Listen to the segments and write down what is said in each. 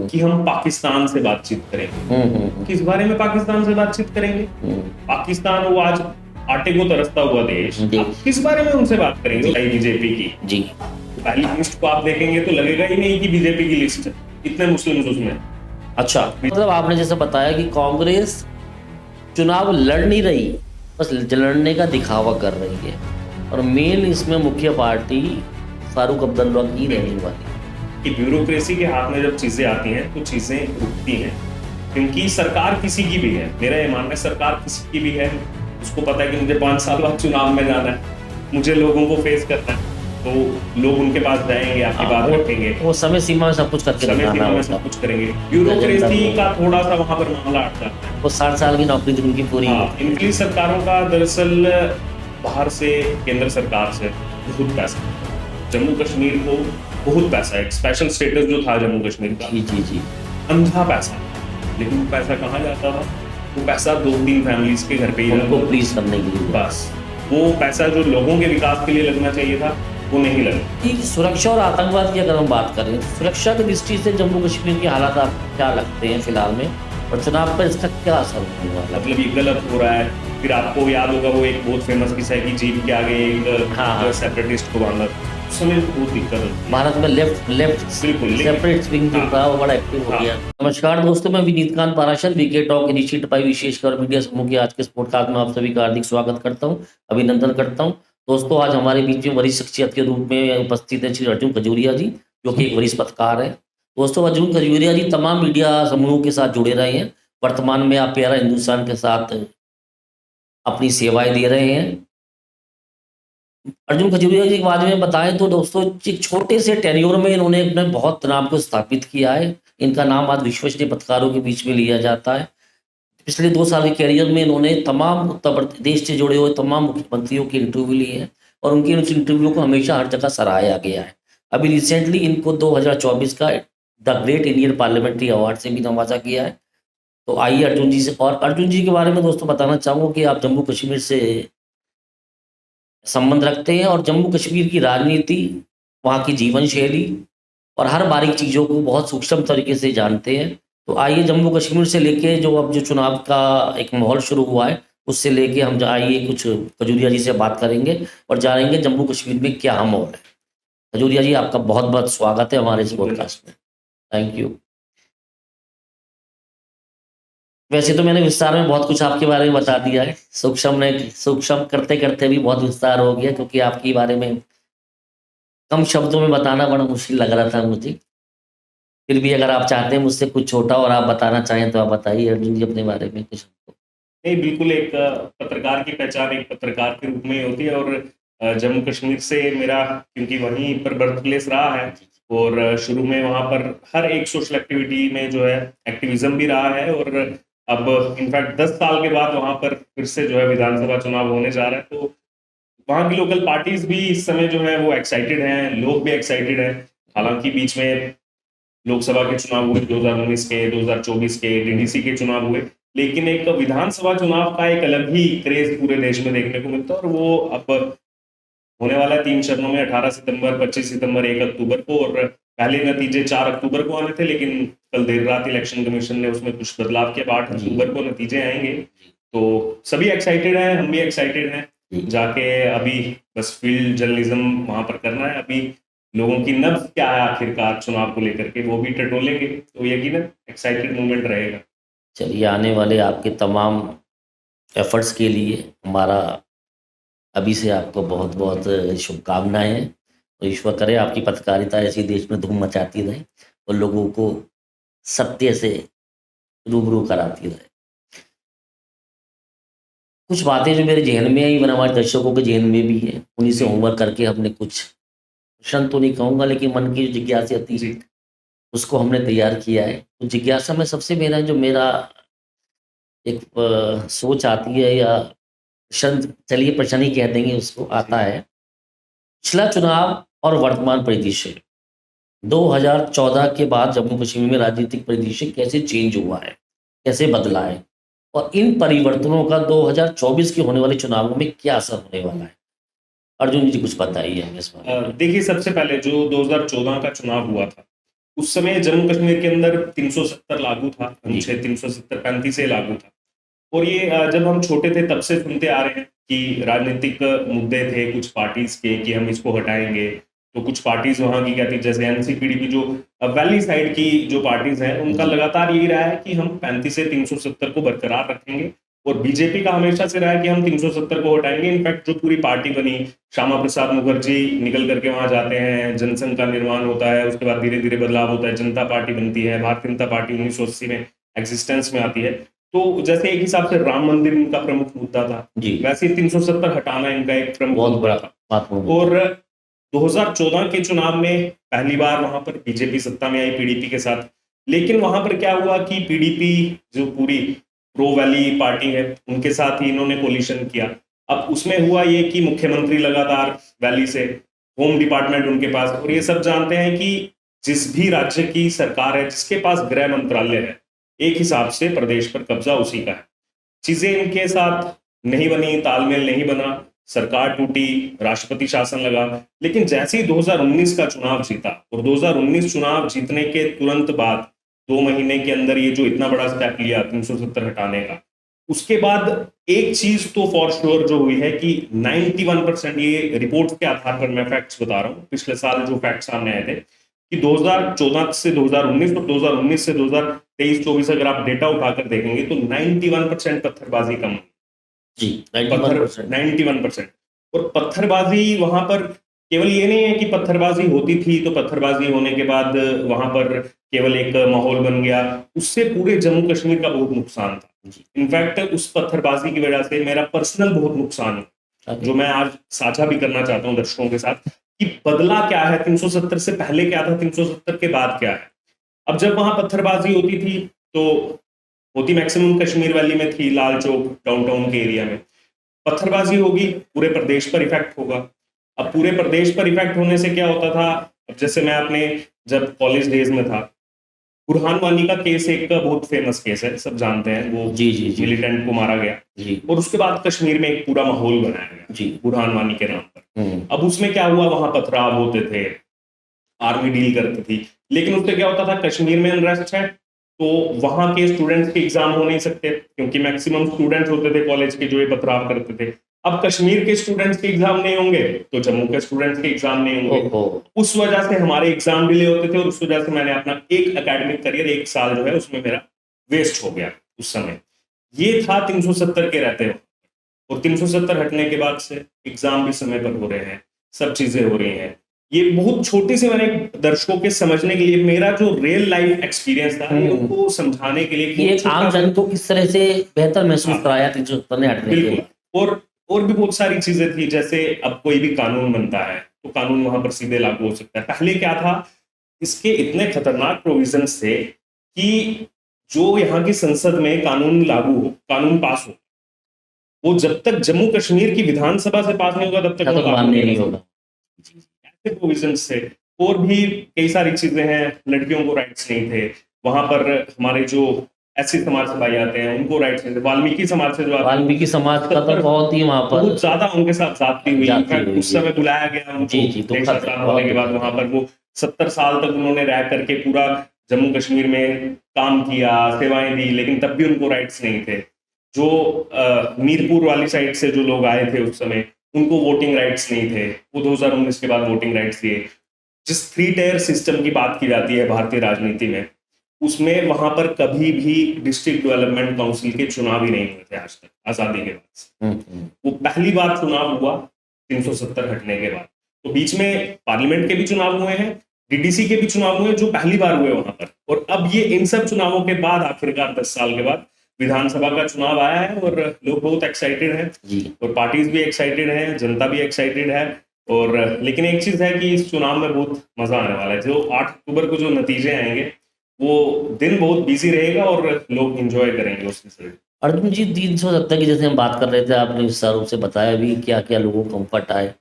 कि हम पाकिस्तान से बातचीत करेंगे। किस बारे में पाकिस्तान से बातचीत करेंगे? पाकिस्तान वो आज आटे को तरसता हुआ देश, आप किस बारे में उनसे बात करेंगे? बीजेपी की जी पहली लिस्ट को आप देखेंगे तो लगेगा ही नहीं कि बीजेपी की लिस्ट है, इतने मुस्लिम उसमें। अच्छा, मतलब आपने जैसे बताया कि कांग्रेस चुनाव लड़ नहीं रही, बस लड़ने का दिखावा कर रही है, और मेन इसमें मुख्य पार्टी फारूक अब्दुल्ला की रहने वाली कि ब्यूरोक्रेसी के हाथ में जब चीजें आती हैं तो चीजें रुकती हैं, क्योंकि सरकार किसी की भी है। मेरा ये मानना है सरकार किसी की भी है, उसको पता है कि मुझे 5 साल बाद चुनाव में जाना है, मुझे लोगों को फेस करना है, तो लोग उनके पास जाएंगे, आपकी बात रखेंगे, वो समय सीमा में सब कुछ करके समय सीमा में सब कुछ करेंगे। ब्यूरोक्रेसी का थोड़ा सा वहां पर मामला अट जाता है। वो 60 साल की नौकरी थी उनकी पूरी। इनकी सरकारों का दरअसल बाहर से, केंद्र सरकार से बहुत पैसा, जम्मू कश्मीर को बहुत पैसा है, स्पेशल स्टेटस जो था जम्मू कश्मीर का, जी अंधा पैसा, लेकिन वो पैसा कहाँ जाता था? वो पैसा 2-3 फैमिलीज के घर पे ही उनको प्लीज करने के लिए, बस वो पैसा जो लोगों के विकास के लिए लगना चाहिए था वो नहीं लगा। सुरक्षा और आतंकवाद की अगर हम बात करें, सुरक्षा की दृष्टि से जम्मू कश्मीर के हालात आपको क्या लगते हैं फिलहाल में, और चुनाव पर इसका क्या असर होने वाला? मतलब ये गलत हो रहा है। फिर आपको याद होगा वो एक बहुत फेमस किस्सा है कि जीप के आगे एक सेपरेटिस्ट को बांधा, उस समय बहुत दिक्कत होती है। भारत में लेफ्ट सेपरेट विंग जो था वो बड़ा एक्टिव हो गया। नमस्कार दोस्तों, मैं Vineet Kant Parashar, VK talk initiative by विशेषकर मीडिया समूह के आज के पॉडकास्ट में आप सभी का हार्दिक स्वागत करता हूं, अभिनंदन करता हूं। दोस्तों, आज हमारे बीच में वरिष्ठ शख्सियत के रूप में उपस्थित है श्री अर्जुन खजूरिया जी, जो कि एक वरिष्ठ पत्रकार है। दोस्तों, अर्जुन खजूरिया जी तमाम मीडिया समूहों के साथ जुड़े रहे हैं। वर्तमान में आप प्यारा हिंदुस्तान के साथ अपनी सेवाएं दे रहे हैं। अर्जुन खजूरिया जी के बारे में बताएं तो दोस्तों, एक छोटे से टेन्योर में इन्होंने अपने बहुत नाम को स्थापित किया है। इनका नाम आज विश्वसनीय पत्रकारों के बीच में लिया जाता है। पिछले 2 साल के कैरियर में इन्होंने तमाम उत्तर प्रदेश से जुड़े हुए तमाम मुख्यमंत्रियों के इंटरव्यू लिए हैं, और उनके उस इंटरव्यू को हमेशा हर जगह सराहाया गया है। अभी रिसेंटली इनको 2024 का the great Indian parliamentary award से भी नवाजा गया है। तो आइए अर्जुन जी से, और अर्जुन जी के बारे में दोस्तों बताना चाहूँगा कि आप जम्मू कश्मीर से संबंध रखते हैं, और जम्मू कश्मीर की राजनीति, वहाँ की जीवन शैली और हर बारीक चीज़ों को बहुत सूक्ष्म तरीके से जानते हैं। तो आइए जम्मू कश्मीर से लेके जो अब जो चुनाव का एक माहौल शुरू हुआ है, उससे लेके हम आइए कुछ खजूरिया जी से बात करेंगे और जानेंगे जम्मू कश्मीर में क्या माहौल है। खजूरिया जी, आपका बहुत बहुत स्वागत है हमारे इस पॉडकास्ट में। Thank you. वैसे तो मैंने विस्तार में बहुत कुछ आपके बारे में बता दिया है, सूक्ष्म करते करते भी बहुत विस्तार हो गया, क्योंकि आपके बारे में कम शब्दों में बताना बड़ा मुश्किल लग रहा था मुझे। फिर भी अगर आप चाहते हैं मुझसे कुछ छोटा और आप बताना चाहें तो आप बताइए अर्जुन जी अपने बारे में कुछ। नहीं, बिल्कुल, एक पत्रकार की पहचान एक पत्रकार के रूप में ही होती है, और जम्मू कश्मीर से मेरा, क्योंकि वहीं पर बर्थ प्लेस रहा है, और शुरू में वहाँ पर हर एक सोशल एक्टिविटी में जो है एक्टिविज्म भी रहा है, और अब इनफैक्ट 10 साल के बाद वहाँ पर फिर से जो है विधानसभा चुनाव होने जा रहा है, तो वहाँ की लोकल पार्टीज भी इस समय जो है वो एक्साइटेड हैं, लोग भी एक्साइटेड हैं। हालांकि बीच में लोकसभा के चुनाव हुए 2019 के, 2024 के, डीडीसी के चुनाव हुए, लेकिन एक विधानसभा चुनाव का एक अलग ही क्रेज पूरे देश में देखने को मिलता है, और वो अब होने वाला है 3 चरणों में, 18 सितंबर, 25 सितंबर, 1 अक्टूबर को, और पहले नतीजे 4 अक्टूबर को आने थे, लेकिन कल देर रात इलेक्शन कमीशन ने उसमें कुछ बदलाव किया। 8 अक्टूबर को नतीजे आएंगे, तो सभी एक्साइटेड हैं, हम भी एक्साइटेड हैं। जाके अभी बस फील्ड जर्नलिज्म वहां पर करना है, अभी लोगों की नब्ज क्या है आखिरकार चुनाव को लेकर के वो भी टटोलेंगे, तो यकीनन एक्साइटेड मूवमेंट रहेगा। चलिए, आने वाले आपके तमाम एफर्ट्स के लिए हमारा अभी से आपको बहुत बहुत शुभकामनाएं हैं, और ईश्वर करे आपकी पत्रकारिता ऐसी देश में धूम मचाती रहे और लोगों को सत्य से रूबरू कराती रहे। कुछ बातें जो मेरे जहन में आई, इवन हमारे दर्शकों के जहन में भी है, उन्हीं से होमवर्क करके हमने कुछ प्रश्न तो नहीं कहूँगा, लेकिन मन की जो जिज्ञासा थी उसको हमने तैयार किया है। तो जिज्ञासा में सबसे मेरा एक सोच आती है, या प्रश्न, चलिए प्रश्न ही कह देंगे उसको, आता है। पिछला चुनाव और वर्तमान परिदृश्य 2014 के बाद जम्मू कश्मीर में राजनीतिक परिदृश्य कैसे चेंज हुआ है, कैसे बदला है, और इन परिवर्तनों का 2024 के होने वाले चुनावों में क्या असर होने वाला है? अर्जुन जी कुछ बताइए हमें इस बारे में। देखिए, सबसे पहले जो 2014 का चुनाव हुआ था, उस समय जम्मू कश्मीर के अंदर 370 लागू था, जी। अनुच्छेद 370 35 से लागू था। और ये जब हम छोटे थे तब से सुनते आ रहे हैं कि राजनीतिक मुद्दे थे कुछ पार्टीज के कि हम इसको हटाएंगे। तो कुछ पार्टीज वहाँ की क्या थी, जैसे एनसीपीडीपी जो वैली साइड की जो पार्टीज हैं, उनका जी। लगातार यही रहा है कि हम 35 से 370 को बरकरार रखेंगे। और बीजेपी का हमेशा से रहा है कि हम 370 को हटाएंगे। इनफैक्ट जो पूरी पार्टी बनी, श्यामा प्रसाद मुखर्जी निकल करके वहां जाते हैं, जनसंघ का निर्माण होता है, उसके बाद धीरे धीरे बदलाव होता है, जनता पार्टी बनती है, भारतीय जनता पार्टी 1980 में एग्जिस्टेंस में आती है। तो जैसे एक हिसाब से राम मंदिर इनका प्रमुख मुद्दा था, जी। वैसे 370 हटाना इनका एक प्रमुख बहुत मुद्दा बड़ा था। महत्वपूर्ण मुद्दा। और 2014 के चुनाव में पहली बार वहां पर बीजेपी सत्ता में आई पीडीपी के साथ। लेकिन वहां पर क्या हुआ कि पीडीपी जो पूरी प्रो वैली पार्टी है, उनके साथ ही इन्होंने कोलिशन किया। अब उसमें हुआ ये कि मुख्यमंत्री लगातार वैली से, होम डिपार्टमेंट उनके पास, और ये सब जानते हैं कि जिस भी राज्य की सरकार है, जिसके पास गृह मंत्रालय है, एक हिसाब से प्रदेश पर कब्जा उसी का है। चीजें इनके साथ नहीं बनी, तालमेल नहीं बना, सरकार टूटी, राष्ट्रपति शासन लगा। लेकिन जैसे ही 2019 का चुनाव जीता, और 2019 चुनाव जीतने के तुरंत बाद 2 महीने के अंदर ये जो इतना बड़ा स्टेप लिया 370 हटाने का, उसके बाद एक चीज तो फॉर श्योर जो हुई है कि 91%, ये रिपोर्ट के आधार पर मैं फैक्ट्स बता रहा हूँ, पिछले साल जो फैक्ट सामने आए थे कि 2014 से 2019 और 2019 से 2023-24 अगर आप डेटा उठाकर देखेंगे तो 91% पत्थरबाजी कम, जी 91%। 91%। और पत्थरबाजी वहां पर केवल ये नहीं है कि पत्थरबाजी होती थी तो पत्थरबाजी होने के बाद वहां पर केवल एक माहौल बन गया, उससे पूरे जम्मू कश्मीर का बहुत नुकसान था। इनफैक्ट उस पत्थरबाजी की वजह से मेरा पर्सनल बहुत नुकसान हुआ, जो मैं आज साझा भी करना चाहता हूं दर्शकों के साथ कि बदला क्या है, 370 से पहले क्या था, 370 के बाद क्या है। अब जब वहां पत्थरबाजी होती थी तो होती मैक्सिमम कश्मीर वैली में थी, लाल चौक डाउनटाउन के एरिया में। पत्थरबाजी होगी, पूरे प्रदेश पर इफेक्ट होगा। अब पूरे प्रदेश पर इफेक्ट होने से क्या होता था, अब जैसे मैं अपने जब कॉलेज डेज में था, बुरहान वानी का केस एक बहुत फेमस केस है, सब जानते हैं, वो जी जी जी मिलिटेंट को मारा गया। जी और उसके बाद कश्मीर में एक पूरा माहौल बनाया गया जी। बुरहान वानी के नाम पर। अब उसमें क्या हुआ, वहां पथराव होते थे, आर्मी डील करती थी, लेकिन उससे क्या होता था, कश्मीर में अनरेस्ट है तो वहां के स्टूडेंट्स के एग्जाम हो नहीं सकते, क्योंकि मैक्सिमम स्टूडेंट्स होते थे कॉलेज के जो ये पथराव करते थे। अब कश्मीर के स्टूडेंट्स के एग्जाम नहीं होंगे तो जम्मू के स्टूडेंट्स के एग्जाम नहीं होंगे। ओहो। उस वजह से हमारे एग्जाम डिले होते थे, और उस वजह से मैंने अपना एक एकेडमिक करियर, 1 साल जो है उसमें मेरा वेस्ट हो गया उस समय। ये था 370 के रहते हुए। और 370 हटने के बाद से एग्जाम भी समय पर हो रहे हैं, सब चीजें हो रही हैं। ये बहुत छोटी सी, मैंने दर्शकों के समझने के लिए मेरा जो रियल लाइफ एक्सपीरियंस था ये उनको समझाने के लिए कि एक आम जन को किस तरह से बेहतर महसूस कराया 370 ने हटने के। बिल्कुल। और भी बहुत सारी चीजें थी, जैसे अब कोई भी कानून बनता है तो कानून वहां पर सीधे लागू हो सकता है। पहले क्या था, इसके इतने खतरनाक प्रोविजंस थे कि जो यहाँ की संसद में कानून लागू हो, कानून पास हो, वो जब तक जम्मू कश्मीर की विधानसभा से पास नहीं होगा तब तक वो लागू मान्य नहीं होगा। ऐसे प्रोविजंस थे। और भी कई सारी चीजें हैं, लड़कियों को राइट्स नहीं थे वहां पर, हमारे जो ऐसे समाज से भाई आते हैं उनको राइट्स नहीं थे, वाल्मीकि समाज से जो आते हैं, वाल्मीकि समाज का तो बहुत ही वहां पर बहुत ज्यादा उनके साथ जाती हुई। जाती हुई, उस समय बुलाया गया उनको, जी जी, देश आजाद होने के बाद वहां पर वो 70 साल तक उन्होंने रह करके पूरा जम्मू कश्मीर में काम किया, सेवाएं दी, लेकिन तब भी उनको राइट्स नहीं थे। जो मीरपुर वाली साइड से जो लोग आए थे उस समय, उनको वोटिंग राइट्स नहीं थे, वो 2019 के बाद वोटिंग राइट्स दिए। जिस 3 टायर सिस्टम की बात की जाती है भारतीय राजनीति में, उसमें वहां पर कभी भी डिस्ट्रिक्ट डेवलपमेंट काउंसिल के चुनाव ही नहीं हुए थे आज तक, आजादी के बाद। वो पहली बार चुनाव हुआ 370 हटने के बाद। तो बीच में पार्लियामेंट के भी चुनाव हुए हैं, डीडीसी के भी चुनाव हुए, जो पहली बार हुए वहां पर। और अब ये इन सब चुनावों के बाद आखिरकार 10 साल के बाद विधानसभा का चुनाव आया है, और लोग बहुत एक्साइटेड हैं, और पार्टीज भी एक्साइटेड हैं, जनता भी एक्साइटेड है। और लेकिन एक चीज है कि इस चुनाव में बहुत मजा आने वाला है। जो 8 अक्टूबर को जो नतीजे आएंगे, वो दिन बहुत बिजी रहेगा और लोग एंजॉय करेंगे उस सिलसिले। अर्जुन जी, 370 की जैसे हम बात कर रहे थे, आपने विस्तार रूप से बताया भी क्या क्या लोगों को कम्फर्ट आए,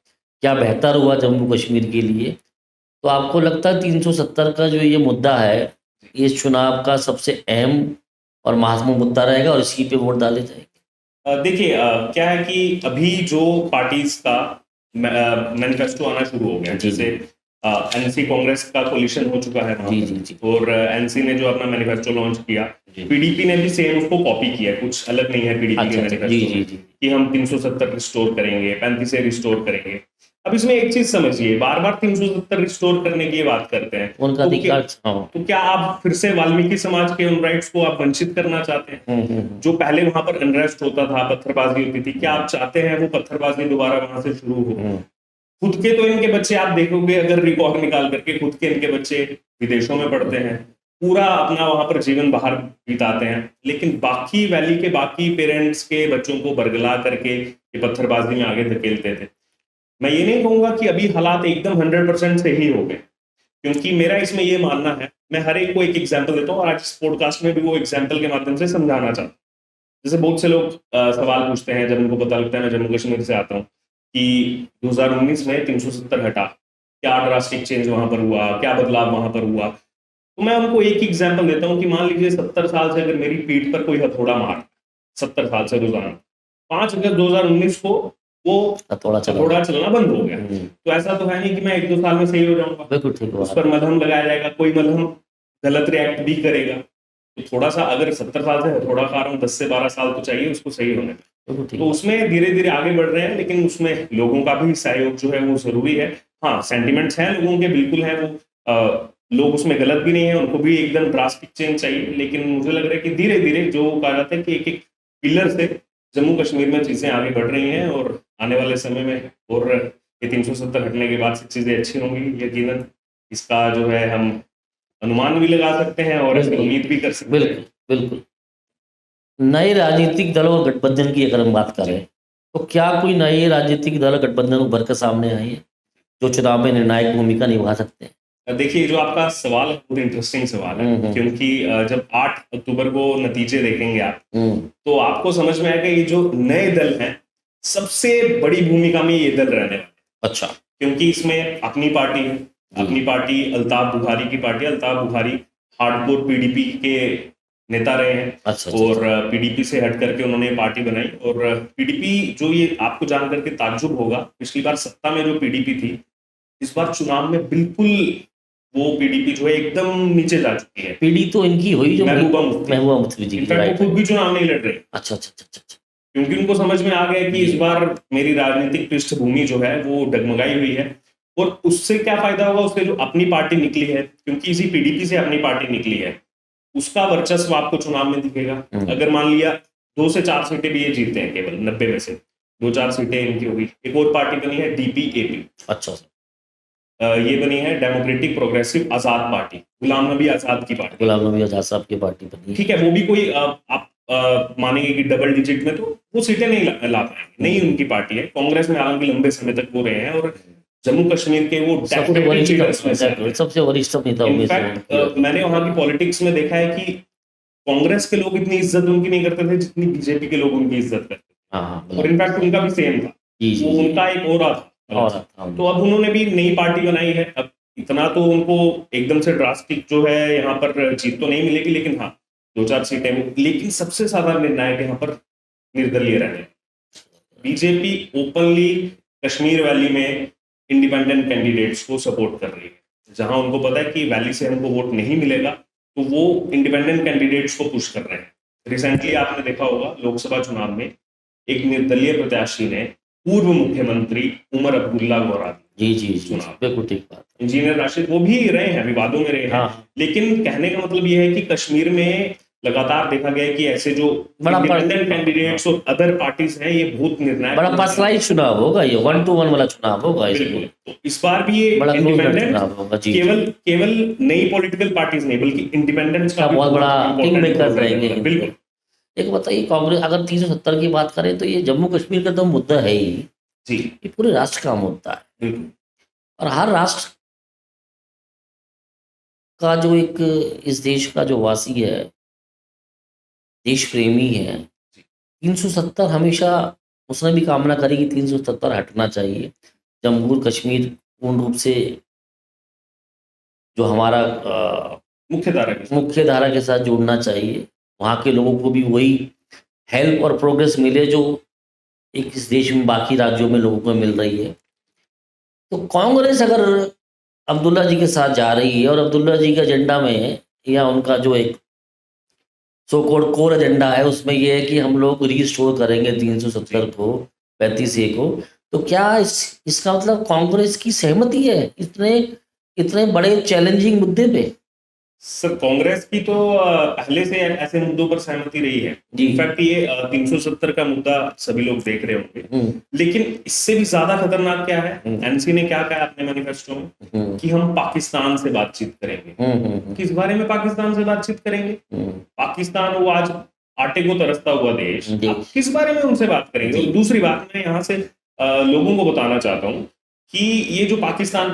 क्या बेहतर हुआ जम्मू कश्मीर के लिए। तो आपको लगता है 370 का जो ये मुद्दा है, ये चुनाव का सबसे अहम और महत्वपूर्ण मुद्दा रहेगा और इसी पे वोट डाले जाएंगे? देखिए, क्या है कि अभी जो पार्टीज का मैनिफेस्टो आना शुरू हो गया, जैसे एनसी कांग्रेस का कोलिशन हो चुका है वहाँ जी पर। जी जी और एनसी ने जो अपना मैनिफेस्टो लॉन्च किया, जी पीडीपी ने भी सेम उसको कॉपी किया है, कुछ अलग नहीं है पीडीपी के अच्छा अच्छा जी मैनिफेस्टो जी में जी कि हम 370 रिस्टोर करेंगे, 35 रिस्टोर करेंगे। अब इसमें एक चीज समझिए, बार बार 370 रिस्टोर करने की ये बात करते हैं, उनका अधिकार हाँ तो क्या आप फिर से वाल्मीकि समाज के उन राइट्स को आप वंचित करना चाहते हैं? जो पहले वहां पर अनरेस्ट होता था, पत्थरबाजी होती थी, क्या आप चाहते हैं वो पत्थरबाजी दोबारा वहां से शुरू हो? खुद के तो इनके बच्चे आप देखोगे, अगर रिकॉर्ड निकाल करके खुद के इनके बच्चे विदेशों में पढ़ते हैं, पूरा अपना वहां पर जीवन बाहर बिताते हैं, लेकिन बाकी वैली के बाकी पेरेंट्स के बच्चों को बरगला करके ये पत्थरबाजी में आगे धकेलते थे। मैं ये नहीं कहूंगा कि अभी हालात एकदम 100% सही हो गए, क्योंकि मेरा इसमें ये मानना है, मैं हर एक को एक एग्जाम्पल देता हूँ और आज इस पॉडकास्ट में भी वो एग्जाम्पल के माध्यम से समझाना चाहता हूँ। जैसे बहुत से लोग सवाल पूछते हैं, जब उनको पता लगता है मैं जम्मू कश्मीर से आता हूँ, कि 2019 में 370 हटा, क्या ड्रास्टिक चेंज वहां पर हुआ, क्या बदलाव वहां पर हुआ? तो मैं उनको एक एग्जाम्पल देता हूँ कि मान लीजिए 70 साल से अगर मेरी पीठ पर कोई हथौड़ा मार, 70 साल से रोजाना, 5 अगस्त 2019 को वो थोड़ा हथौड़ा चलना बंद हो गया, तो ऐसा तो है नहीं कि मैं 1-2 साल में सही हो जाऊंगा। बिल्कुल ठीक उस पर मलहम लगाया जाएगा, कोई मलहम गलत रिएक्ट भी करेगा, तो थोड़ा सा अगर 70 साल से हथौड़ा खा रहा हूँ, 10 से 12 साल तो चाहिए उसको सही होने में। तो उसमें धीरे धीरे आगे बढ़ रहे हैं, लेकिन उसमें लोगों का भी सहयोग जो है वो जरूरी है। हाँ, सेंटिमेंट्स हैं लोगों के, बिल्कुल हैं वो, लोग उसमें गलत भी नहीं है, उनको भी एकदम ड्रास्टिक चेंज चाहिए, लेकिन मुझे लग रहा है कि धीरे धीरे जो कहा जाता है कि एक एक पिलर से जम्मू कश्मीर में चीजें आगे बढ़ रही हैं, और आने वाले समय में और ये 370 हटने के बाद से चीजें अच्छी होंगी यकीनन। इसका जो है हम अनुमान भी लगा सकते हैं और इसकी उम्मीद भी कर सकते हैं। बिल्कुल बिल्कुल। नए राजनीतिक दलों और गठबंधन की अगर हम बात करें, तो क्या कोई नए राजनीतिक दल गठबंधन उभर कर सामने आए हैं जो चुनाव में निर्णायक भूमिका निभा सकते हैं? देखिए, जो आपका सवाल है बहुत इंटरेस्टिंग सवाल है, क्योंकि जब 8 अक्टूबर को नतीजे देखेंगे आप, तो आपको समझ में आएगा ये जो नए दल हैं, सबसे बड़ी भूमिका में ये दल रहने वाले हैं। अच्छा, क्योंकि इसमें अपनी पार्टी है, अपनी पार्टी अल्ताफ बुखारी की party, Altaf Bukhari hardcore PDP के नेता रहे हैं। अच्छा, और पीडीपी से हट करके उन्होंने पार्टी बनाई, और पीडीपी जो, ये आपको जान करके ताज्जुब होगा, पिछली बार सत्ता में जो पीडीपी थी, इस बार चुनाव में बिल्कुल वो पीडीपी जो है एकदम नीचे जा चुकी है। पीडी तो इनकी हुई जो महबूबा मुफ्ती जी, इनफैक्ट वो खुद भी चुनाव नहीं लड़ रहे। अच्छा अच्छा अच्छा अच्छा, क्योंकि उनको समझ में आ गया कि इस बार मेरी राजनीतिक पृष्ठभूमि जो है वो डगमगाई हुई है, और उससे क्या फायदा होगा, उससे जो अपनी पार्टी निकली है, क्योंकि इसी पीडीपी से अपनी पार्टी निकली है, उसका वर्चस्व आपको चुनाव में दिखेगा। अगर मान लिया 2 से 4 सीटें भी ये जीतते हैं, केवल 90 में से 2-4 सीटें इनकी होगी। एक और पार्टी बनी है डीपीएपी, अच्छा, ये बनी है डेमोक्रेटिक प्रोग्रेसिव आजाद पार्टी, गुलाम नबी आजाद की पार्टी। गुलाम नबी आजाद साहब की पार्टी बनी, ठीक है, वो भी कोई आप मानेंगे कि डबल डिजिट में तो वो सीटें नहीं ला पाएंगे, नहीं उनकी पार्टी है। कांग्रेस में हालांकि लंबे समय तक वो रहे हैं, और जम्मू कश्मीर के वो सबसे वरिष्ठ नेता होंगे। इनफैक्ट मैंने वहां की पॉलिटिक्स में देखा है कि कांग्रेस के लोग इतनी इज्जत उनकी नहीं करते थे जितनी बीजेपी के लोग उनकी इज्जत करते थे। और इनफैक्ट उनका भी सेम था, वो उनका एक और था। तो अब उन्होंने भी नई पार्टी बनाई है। अब इतना तो उनको एकदम से ड्रास्टिक जो है यहाँ पर जीत तो नहीं मिलेगी, लेकिन हाँ 2-4 सीटें। लेकिन सबसे ज्यादा निर्णायक यहाँ पर निर्दलीय रहने। बीजेपी ओपनली कश्मीर वैली में इंडिपेंडेंट कैंडिडेट्स को सपोर्ट कर रही है। जहां उनको पता है कि वैली से हमको वोट नहीं मिलेगा, तो वो इंडिपेंडेंट कैंडिडेट्स को पुश कर रहे हैं। रिसेंटली आपने देखा होगा लोकसभा चुनाव में एक निर्दलीय प्रत्याशी ने पूर्व मुख्यमंत्री उमर अब्दुल्ला गौरा बिल्कुल ठीक बात, इंजीनियर राशिद, वो भी रहे हैं, विवादों में रहे हैं। लेकिन कहने का मतलब ये है कि कश्मीर में लगातार देखा गया है कि ऐसे जो इंडिपेंडेंट कैंडिडेट्स और अदर पार्टीज हैं, ये बहुत निर्णायक, बड़ा पर्सनलाइज्ड चुनाव होगा, ये 1-to-1 वाला चुनाव होगा। तो इस बार भी ये इंडिपेंडेंट केवल नई पॉलिटिकल पार्टीज नहीं, बल्कि इंडिपेंडेंट्स का बहुत बड़ा किंग मेकर रहेंगे। बिल्कुल। एक बताइए, कांग्रेस अगर 370 की बात करें, तो ये जम्मू कश्मीर का तो मुद्दा है ही जी, ये पूरे राष्ट्र का मुद्दा है। और हर राष्ट्र का जो एक इस देश का जो वासी है, देश प्रेमी है, 370 हमेशा उसने भी कामना करी कि 370 हटना चाहिए। जम्मू कश्मीर पूर्ण रूप से जो हमारा मुख्य धारा के साथ जोड़ना चाहिए, वहाँ के लोगों को भी वही हेल्प और प्रोग्रेस मिले जो एक इस देश में बाकी राज्यों में लोगों को मिल रही है। तो कांग्रेस अगर अब्दुल्ला जी के साथ जा रही है और अब्दुल्ला जी के एजेंडा में या उनका जो एक सो कॉल्ड कोर एजेंडा है उसमें ये है कि हम लोग रीस्टोर करेंगे 370 को 35 ए को। तो क्या इसका मतलब कांग्रेस की सहमति है इतने इतने बड़े चैलेंजिंग मुद्दे पे? सर कांग्रेस की तो पहले से ऐसे मुद्दों पर सहमति रही है। जी। इनफैक्ट ये 370 का मुद्दा सभी लोग देख रहे होंगे, लेकिन इससे भी ज्यादा खतरनाक क्या है, एनसी ने क्या कहा अपने मैनिफेस्टो में कि हम पाकिस्तान से बातचीत करेंगे। किस बारे में पाकिस्तान से बातचीत करेंगे? पाकिस्तान वो आज आटे को तरसता हुआ देश, आप किस बारे में उनसे बात करेंगे? और दूसरी बात मैं यहाँ से लोगों को बताना चाहता हूँ कि ये जो पाकिस्तान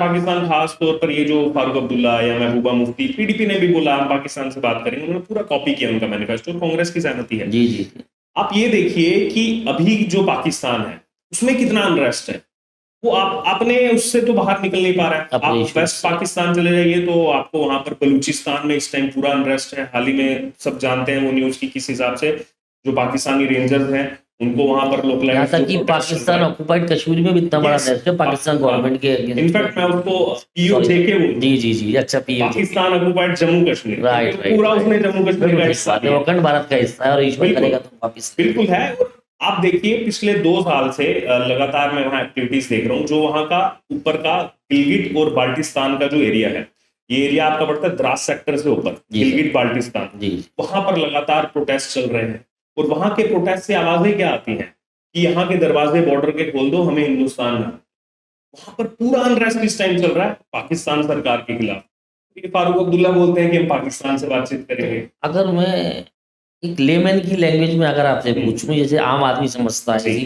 खास तौर पर ये जो फारूक अब्दुल्ला या महबूबा मुफ्ती, पीडीपी ने भी बोला हम पाकिस्तान से बात करेंगे, उन्होंने पूरा कॉपी किया उनका मैनिफेस्टो, कांग्रेस की सहमति है। जी जी। आप ये देखिए कि अभी जो पाकिस्तान है उसमें कितना अनरेस्ट है, वो आपने उससे तो बाहर निकल नहीं पा रहा है। आप वेस्ट पाकिस्तान चले जाइए तो आपको वहां पर बलूचिस्तान में इस टाइम पूरा अनरेस्ट है। हाल ही में सब जानते हैं वो न्यूज की किस हिसाब से जो पाकिस्तानी रेंजर्स हैं उनको वहां पर यहाँ तक कि पाकिस्तान ऑक्युपाइड कश्मीर में भी इतना बड़ा अरेस्ट है पाकिस्तान गवर्नमेंट के अगेंस्ट। इनफैक्ट मैं उसको पीओ जेके बोलूं। जी जी जी, अच्छा PO Pakistan occupied Jammu Kashmir, right right, पूरा उसने जम्मू कश्मीर का हिस्सा है, वो अखंड भारत का हिस्सा है और ईश्वर करेगा तो वापस बिल्कुल है। आप देखिए पिछले 2 साल से लगातार मैं वहां एक्टिविटीज देख रहा हूँ। जो वहां का ऊपर का गिलगिट और बाल्टिस्तान का जो एरिया है, ये एरिया आपका पड़ता है द्रास सेक्टर से ऊपर, गिलगिट बाल्टिस्तान, वहां पर लगातार प्रोटेस्ट चल रहे हैं। और वहां के प्रोटेस्ट से आवाजें क्या आती हैं कि यहाँ के दरवाजे बॉर्डर के खोल दो, हमें हिंदुस्तान में। वहां पर पूरा अनरेस्ट इस टाइम चल रहा है पाकिस्तान सरकार के खिलाफ। फारूक अब्दुल्ला बोलते हैं कि हम पाकिस्तान से बातचीत करेंगे। अगर मैं एक लेमैन की लैंग्वेज में अगर आपसे पूछूं, जैसे आम आदमी समझता है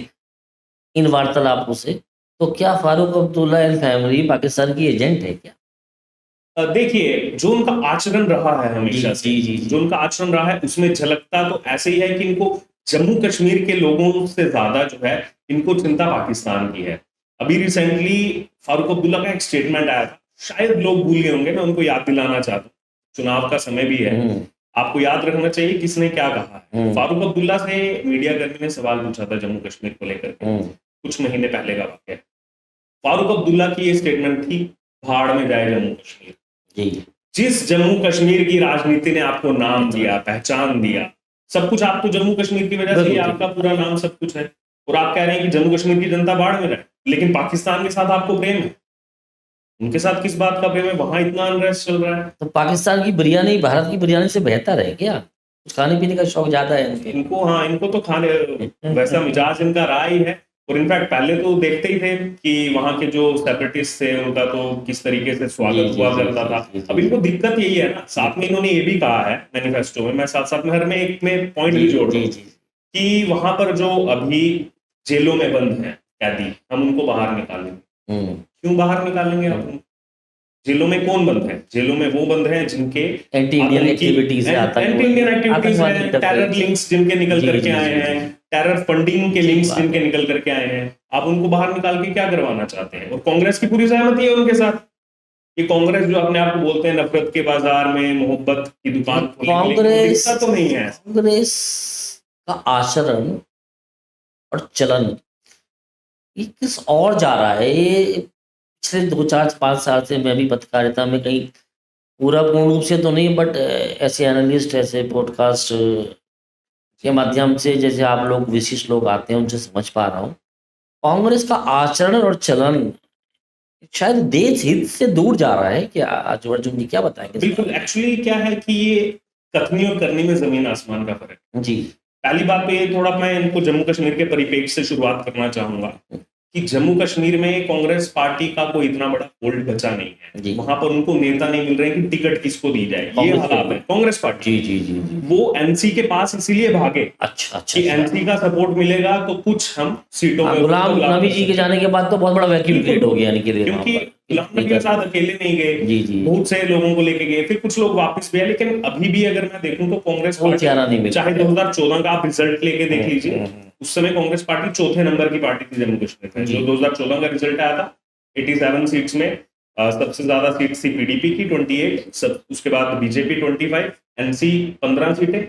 इन वार्तालापों से, तो क्या फारूक अब्दुल्ला एंड फैमिली पाकिस्तान की एजेंट है क्या? देखिए जो उनका आचरण रहा है हमेशा से, जो उनका आचरण रहा है उसमें झलकता तो ऐसे ही है कि इनको जम्मू कश्मीर के लोगों से ज्यादा जो है इनको चिंता पाकिस्तान की है। अभी रिसेंटली फारूक अब्दुल्ला का एक स्टेटमेंट आया था, शायद लोग भूल गए होंगे, मैं उनको याद दिलाना चाहता हूँ, चुनाव का समय भी है, आपको याद रखना चाहिए किसने क्या कहा है। फारूक अब्दुल्ला से मीडिया कर्मी ने सवाल पूछा था जम्मू कश्मीर को लेकर, कुछ महीने पहले का वाक्य। फारूक अब्दुल्ला की ये स्टेटमेंट थी, भाड़ में जाए जम्मू कश्मीर। जिस जम्मू कश्मीर की राजनीति ने आपको नाम दिया, पहचान दिया, सब कुछ आप तो जम्मू कश्मीर की वजह से ही आपका पूरा नाम सब कुछ है, और आप कह रहे हैं कि जम्मू कश्मीर की जनता बाढ़ में रहे, लेकिन पाकिस्तान के साथ आपको प्रेम है। उनके साथ किस बात का प्रेम है? वहां इतना अनरेस्ट चल रहा है। तो पाकिस्तान की बिरयानी भारत की बिरयानी से बेहतर है क्या? कुछ खाने पीने का शौक ज्यादा है इनको? हाँ, इनको तो खाने वैसा मिजाज इनका रहा ही है। और इनफैक्ट पहले तो देखते ही थे कि वहां के जो सेपरेटिस्ट थे उनका तो किस तरीके से स्वागत हुआ करता था। अब इनको दिक्कत यही है ना, साथ में इन्होंने ये भी कहा है मैनिफेस्टो में, मैं साथ साथ में हर में एक में पॉइंट भी जोड़ रहा हूं कि वहां पर जो अभी जेलों में बंद है कैदी, हम उनको बाहर निकालेंगे। क्यों बाहर निकालेंगे आप? जेलों में कौन बंद है? जेलों में वो बंद हैं जिनके एंटी इंडियन एक्टिविटीज है, टेरर लिंक्स जिनके निकल करके आए हैं, टेरर फंडिंग के लिंक्स जिनके निकल करके आए हैं, आप उनको बाहर निकाल के क्या करवाना चाहते हैं? और कांग्रेस की पूरी सहमति है उनके साथ। ये कांग्रेस जो अपने आप को बोलते हैं नफरत के बाजार में मोहब्बत की दुकान, कांग्रेस तो नहीं है। कांग्रेस का आचरण और चलन ये किस और जा रहा है? ये पिछले 2-4-5 साल से मैं भी पत्रकारिता में कहीं पूरा पूर्ण रूप से तो नहीं, बट ऐसे एनालिस्ट, ऐसे पॉडकास्ट के माध्यम से जैसे आप लोग विशिष्ट लोग आते हैं उनसे समझ पा रहा हूँ, कांग्रेस का आचरण और चलन शायद देश हित से दूर जा रहा है क्या? आज अर्जुन जी क्या बताएंगे? बिल्कुल, एक्चुअली क्या है कि ये कथनी और करनी में जमीन आसमान का फर्क है जी। पहली बात तो ये, थोड़ा मैं इनको जम्मू कश्मीर के परिप्रेक्ष्य से शुरुआत करना चाहूंगा कि जम्मू कश्मीर में कांग्रेस पार्टी का कोई इतना बड़ा होल्ड बचा नहीं है। वहां पर उनको नेता नहीं मिल रहे हैं कि टिकट किसको दी जाए, ये हालात है कांग्रेस पार्टी। जी जी जी। वो एनसी के पास इसीलिए भागे कि एनसी का सपोर्ट मिलेगा तो कुछ हम सीटों में। गुलाम नबी जी के जाने के बाद तो बहुत बड़ा वैक्यूम क्रिएट हो गया, क्योंकि गुलाम नबी के साथ अकेले नहीं गए, बहुत से लोगों को लेके गए, फिर कुछ लोग वापस भी आए। लेकिन अभी भी अगर मैं देखूं तो कांग्रेस चाहे 2014 का आप रिजल्ट लेके देख लीजिए, उस समय कांग्रेस पार्टी चौथे नंबर की पार्टी थी जम्मू कश्मीर में। जो 2014 का रिजल्ट आया था 87 सीट्स में सबसे ज्यादा सीट थी पीडीपी की 28, उसके बाद बीजेपी 25, एनसी 15 सीटें,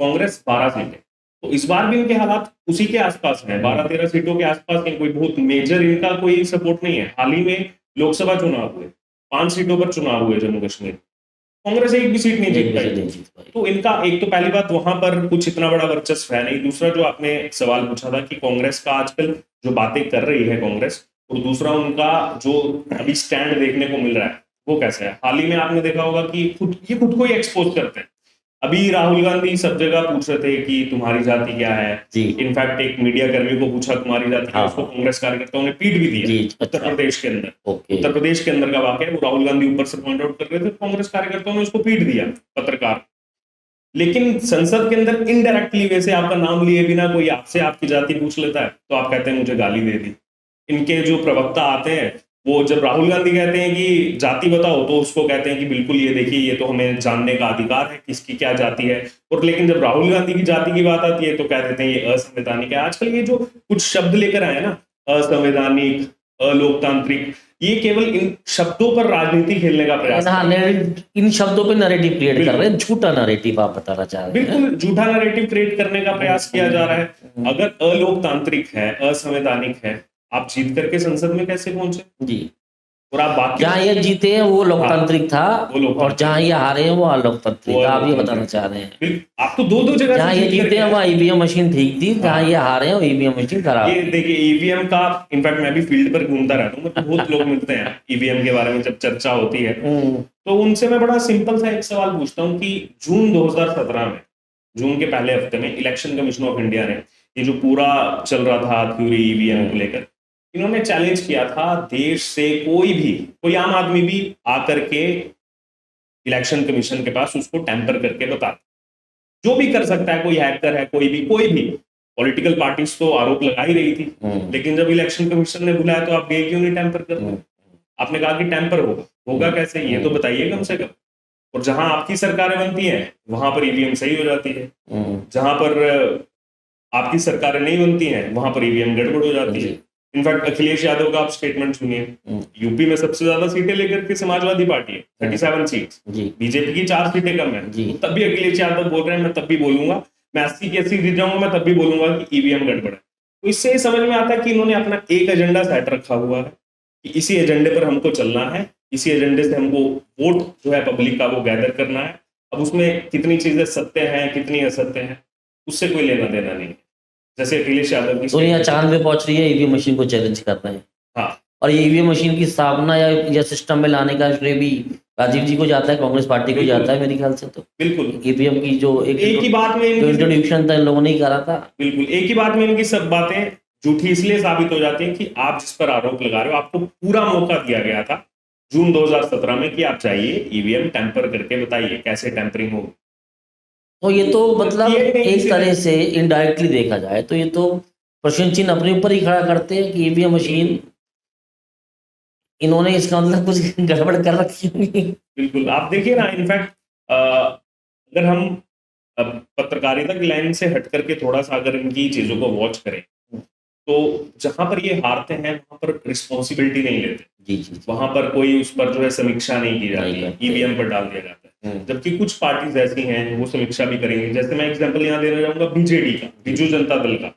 कांग्रेस 12 सीटें। तो इस बार भी इनके हालात उसी के आसपास हैं, 12-13 सीटों के आसपास हैं। कोई बहुत मेजर इनका कोई सपोर्ट नहीं है। हाल ही में लोकसभा चुनाव हुए, 5 सीटों पर चुनाव हुए जम्मू कश्मीर, कांग्रेस एक भी सीट नहीं जीत एक भी पाई। सीट नहीं जीत पाई। तो इनका एक तो पहली बात वहां पर कुछ इतना बड़ा वर्चस्व है नहीं, दूसरा जो आपने सवाल पूछा था कि कांग्रेस का आजकल जो बातें कर रही है कांग्रेस, और दूसरा उनका जो अभी स्टैंड देखने को मिल रहा है वो कैसा है। हाल ही में आपने देखा होगा कि खुद को ही एक्सपोज करते हैं। अभी राहुल गांधी सब जगह पूछ रहे थे कि तुम्हारी जाति क्या है, जी इनफैक्ट एक मीडिया कर्मी को पूछा तुम्हारी जाति क्या है, हाँ, उसको हाँ। कांग्रेस कार्यकर्ताओं ने पीट भी दिया जी उत्तर अच्छा प्रदेश के अंदर। ओके उत्तर प्रदेश के अंदर का वाकया है, वो राहुल गांधी ऊपर से पॉइंट आउट कर रहे थे, कांग्रेस कार्यकर्ताओं ने उसको पीट दिया, पत्रकार। लेकिन संसद के अंदर इनडायरेक्टली वैसे आपका नाम लिए बिना कोई आपसे आपकी जाति पूछ लेता है तो आप कहते हैं मुझे गाली दे दी। इनके जो प्रवक्ता आते हैं वो जब राहुल गांधी कहते हैं कि जाति बताओ तो उसको कहते हैं कि बिल्कुल ये देखिए ये तो हमें जानने का अधिकार है किसकी क्या जाति है। और लेकिन जब राहुल गांधी की जाति की बात आती है तो कह देते हैं ये असंवैधानिक है। आजकल ये जो कुछ शब्द लेकर आए ना, असंवैधानिक, अलोकतांत्रिक, ये केवल इन शब्दों पर राजनीति खेलने का प्रयास हाँ, कर रहे हैं। इन शब्दों पे नैरेटिव क्रिएट कर रहे हैं, झूठा नैरेटिव आप बताना चाह रहे हैं। बिल्कुल झूठा नैरेटिव क्रिएट करने का प्रयास किया जा रहा है। अगर अलोकतांत्रिक है, असंवैधानिक है, आप जीत करके संसद में कैसे पहुंचे? जी, और आप बाकी जहाँ ये जीते हैं वो लोकतांत्रिक था वो लोकतांत्रिक और जहाँ ये हारे हैं वो अलोकतांत्रिक वो था। आप ये अलोकतांत्रिक। बताना चाह रहे हैं। आप तो दो जगह जहाँ से ये जीत जीते हैं करके वहाँ ईवीएम मशीन ठीक थी, जहाँ ये हारे हैं वो ईवीएम मशीन खराब ये थी। देखिए ईवीएम का, इनफैक्ट मैं भी फील्ड पर घूमता रहता हूँ, तो बहुत लोग मिलते हैं ईवीएम के बारे में जब चर्चा होती है तो उनसे मैं बड़ा सिंपल सा एक सवाल पूछता हूँ कि जून 2017 में, जून के पहले हफ्ते में इलेक्शन कमीशन ऑफ इंडिया ने ये जो पूरा चल रहा था थ्योरी ईवीएम को लेकर, इन्होंने चैलेंज किया था देश से कोई आम आदमी भी आकर के इलेक्शन कमीशन के पास उसको टैंपर करके बता, जो भी कर सकता है, कोई हैकर है, कोई भी पॉलिटिकल पार्टीज तो आरोप लगा ही रही थी। लेकिन जब इलेक्शन कमीशन ने बुलाया तो आप गए क्यों नहीं टैंपर करने? आपने कहा कि टैंपर होगा कैसे, ये तो बताइए कम से कम। और जहां आपकी सरकारें बनती हैं वहां पर ईवीएम सही हो जाती है, जहां पर आपकी सरकारें नहीं बनती हैं वहां पर ईवीएम गड़बड़ हो जाती है। इनफैक्ट अखिलेश यादव का आप स्टेटमेंट सुनिए, यूपी में सबसे ज्यादा सीटें लेकर के समाजवादी पार्टी है, 37 सीट्स, बीजेपी की 4 सीटें कम है, तब भी अखिलेश यादव बोल रहे हैं मैं तब भी बोलूंगा, मैं 80 की 80 जीत जाऊंगा, मैं तब भी बोलूंगा कि ईवीएम गड़बड़ है। तो इससे ये समझ में आता है कि इन्होंने अपना एक एजेंडा सेट रखा हुआ है कि इसी एजेंडे पर हमको चलना है, इसी एजेंडे से हमको वोट जो है पब्लिक का वो गैदर करना है। अब उसमें कितनी चीजें सत्य हैं कितनी असत्य हैं उससे कोई लेना देना नहीं। जैसे अखिलेश यादव की दुनिया चांद पे पहुंच रही है, ईवीएम मशीन को चैलेंज कर रहे हैं। हाँ, और ये ईवीएम मशीन की स्थापना या सिस्टम में लाने का श्रेय भी राजीव जी को जाता है, कांग्रेस पार्टी को जाता है मेरे ख्याल से। तो बिल्कुल ईवीएम की जो एक ही बात में जो इंट्रोड्यूक्शन था इन लोगों ने ही करा था। बिल्कुल एक ही बात में इनकी सब बातें झूठी इसलिए साबित हो जाती है कि आप जिस पर आरोप लगा रहे हो आपको पूरा मौका दिया गया था जून 2017 में कि आप चाहिए ईवीएम टैंपर करके बताइए कैसे टैंपरिंग होगी। तो ये तो मतलब एक तरह से इनडायरेक्टली देखा जाए तो ये तो प्रश्न चिन्ह अपने ऊपर ही खड़ा करते हैं कि ईवीएम मशीन इन्होंने इसका मतलब कुछ गड़बड़ कर रखी होगी। बिल्कुल आप देखिए ना, इनफैक्ट अगर हम पत्रकारिता की लाइन से हट करके थोड़ा सा अगर इनकी चीजों को वॉच करें तो जहां पर ये हारते हैं वहां पर रिस्पॉन्सिबिलिटी नहीं लेते। जी। वहां पर कोई उस पर जो है समीक्षा नहीं की जाती, ईवीएम पर डाल दिया जाता है। जबकि कुछ पार्टीज ऐसी हैं वो समीक्षा भी करेंगी। जैसे मैं एग्जांपल यहाँ देना चाहूंगा बीजेडी का, बीजू जनता दल का।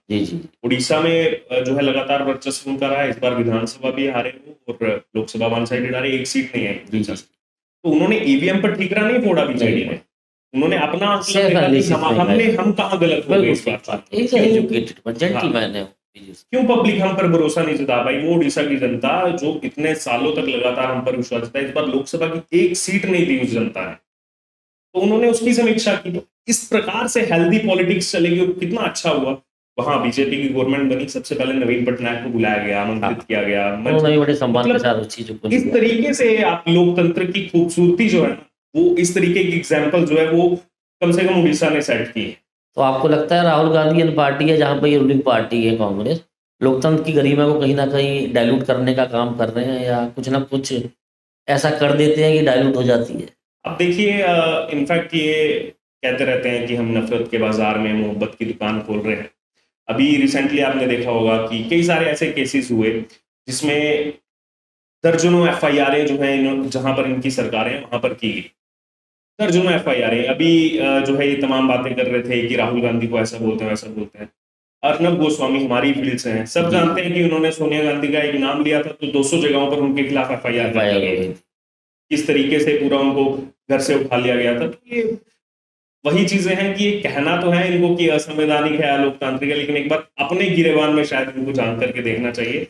उड़ीसा में जो है लगातार वर्चस्व उनका रहा है, इस बार विधानसभा भी हारे और लोकसभा वन साइडेड हारे, एक सीट नहीं है। तो उन्होंने ईवीएम पर ठीकरा नहीं फोड़ा बीजेडी ने, उन्होंने अपना हम कहाँ गलत हो गए इस बात। क्यों पब्लिक हम पर भरोसा नहीं जता पाई? वो उड़ीसा की जनता जो इतने सालों तक लगातार हम पर विश्वास जताया, इस बार लोकसभा की एक सीट नहीं दी उस जनता ने, तो उन्होंने उसकी समीक्षा की। तो इस प्रकार से हेल्दी पॉलिटिक्स चलेगी और कितना अच्छा हुआ। वहां बीजेपी की गवर्नमेंट बनी, सबसे पहले नवीन पटनायक को बुलाया गया, आमंत्रित किया गया। मतलब इस तरीके से आप लोकतंत्र की खूबसूरती जो है वो इस तरीके की एग्जाम्पल जो है वो कम से कम उड़ीसा ने सेट की है। तो आपको लगता है राहुल गांधी पार्टी है जहाँ पर ये रूलिंग पार्टी है कांग्रेस, लोकतंत्र की गरिमा को कहीं ना कहीं डाइल्यूट करने का काम कर रहे हैं या कुछ ना कुछ ऐसा कर देते हैं कि डाइल्यूट हो जाती है? अब देखिए इनफैक्ट ये कहते रहते हैं कि हम नफरत के बाजार में मोहब्बत की दुकान खोल रहे हैं। अभी रिसेंटली आपने देखा होगा कि कई सारे ऐसे केसेस हुए जिसमें दर्जनों एफआईआर जो है जहां पर इनकी सरकारें वहां पर की गई, दर्जनों एफआईआर। अभी जो है ये तमाम बातें कर रहे थे कि राहुल गांधी को ऐसा बोलते हैं वैसा बोलते हैं। अर्नब गोस्वामी हमारी फील्ड से हैं, सब जानते हैं कि उन्होंने सोनिया गांधी का एक नाम लिया था तो 200 जगहों पर उनके खिलाफ एफआईआर की गई। किस तरीके से पूरा उनको घर से उठा लिया गया था। तो ये वही चीजें हैं कि ये कहना तो है इनको कि असंवैधानिक है, अलोकतांत्रिक है, लेकिन एक बार अपने गिरेबान में शायद इनको जान करके देखना चाहिए,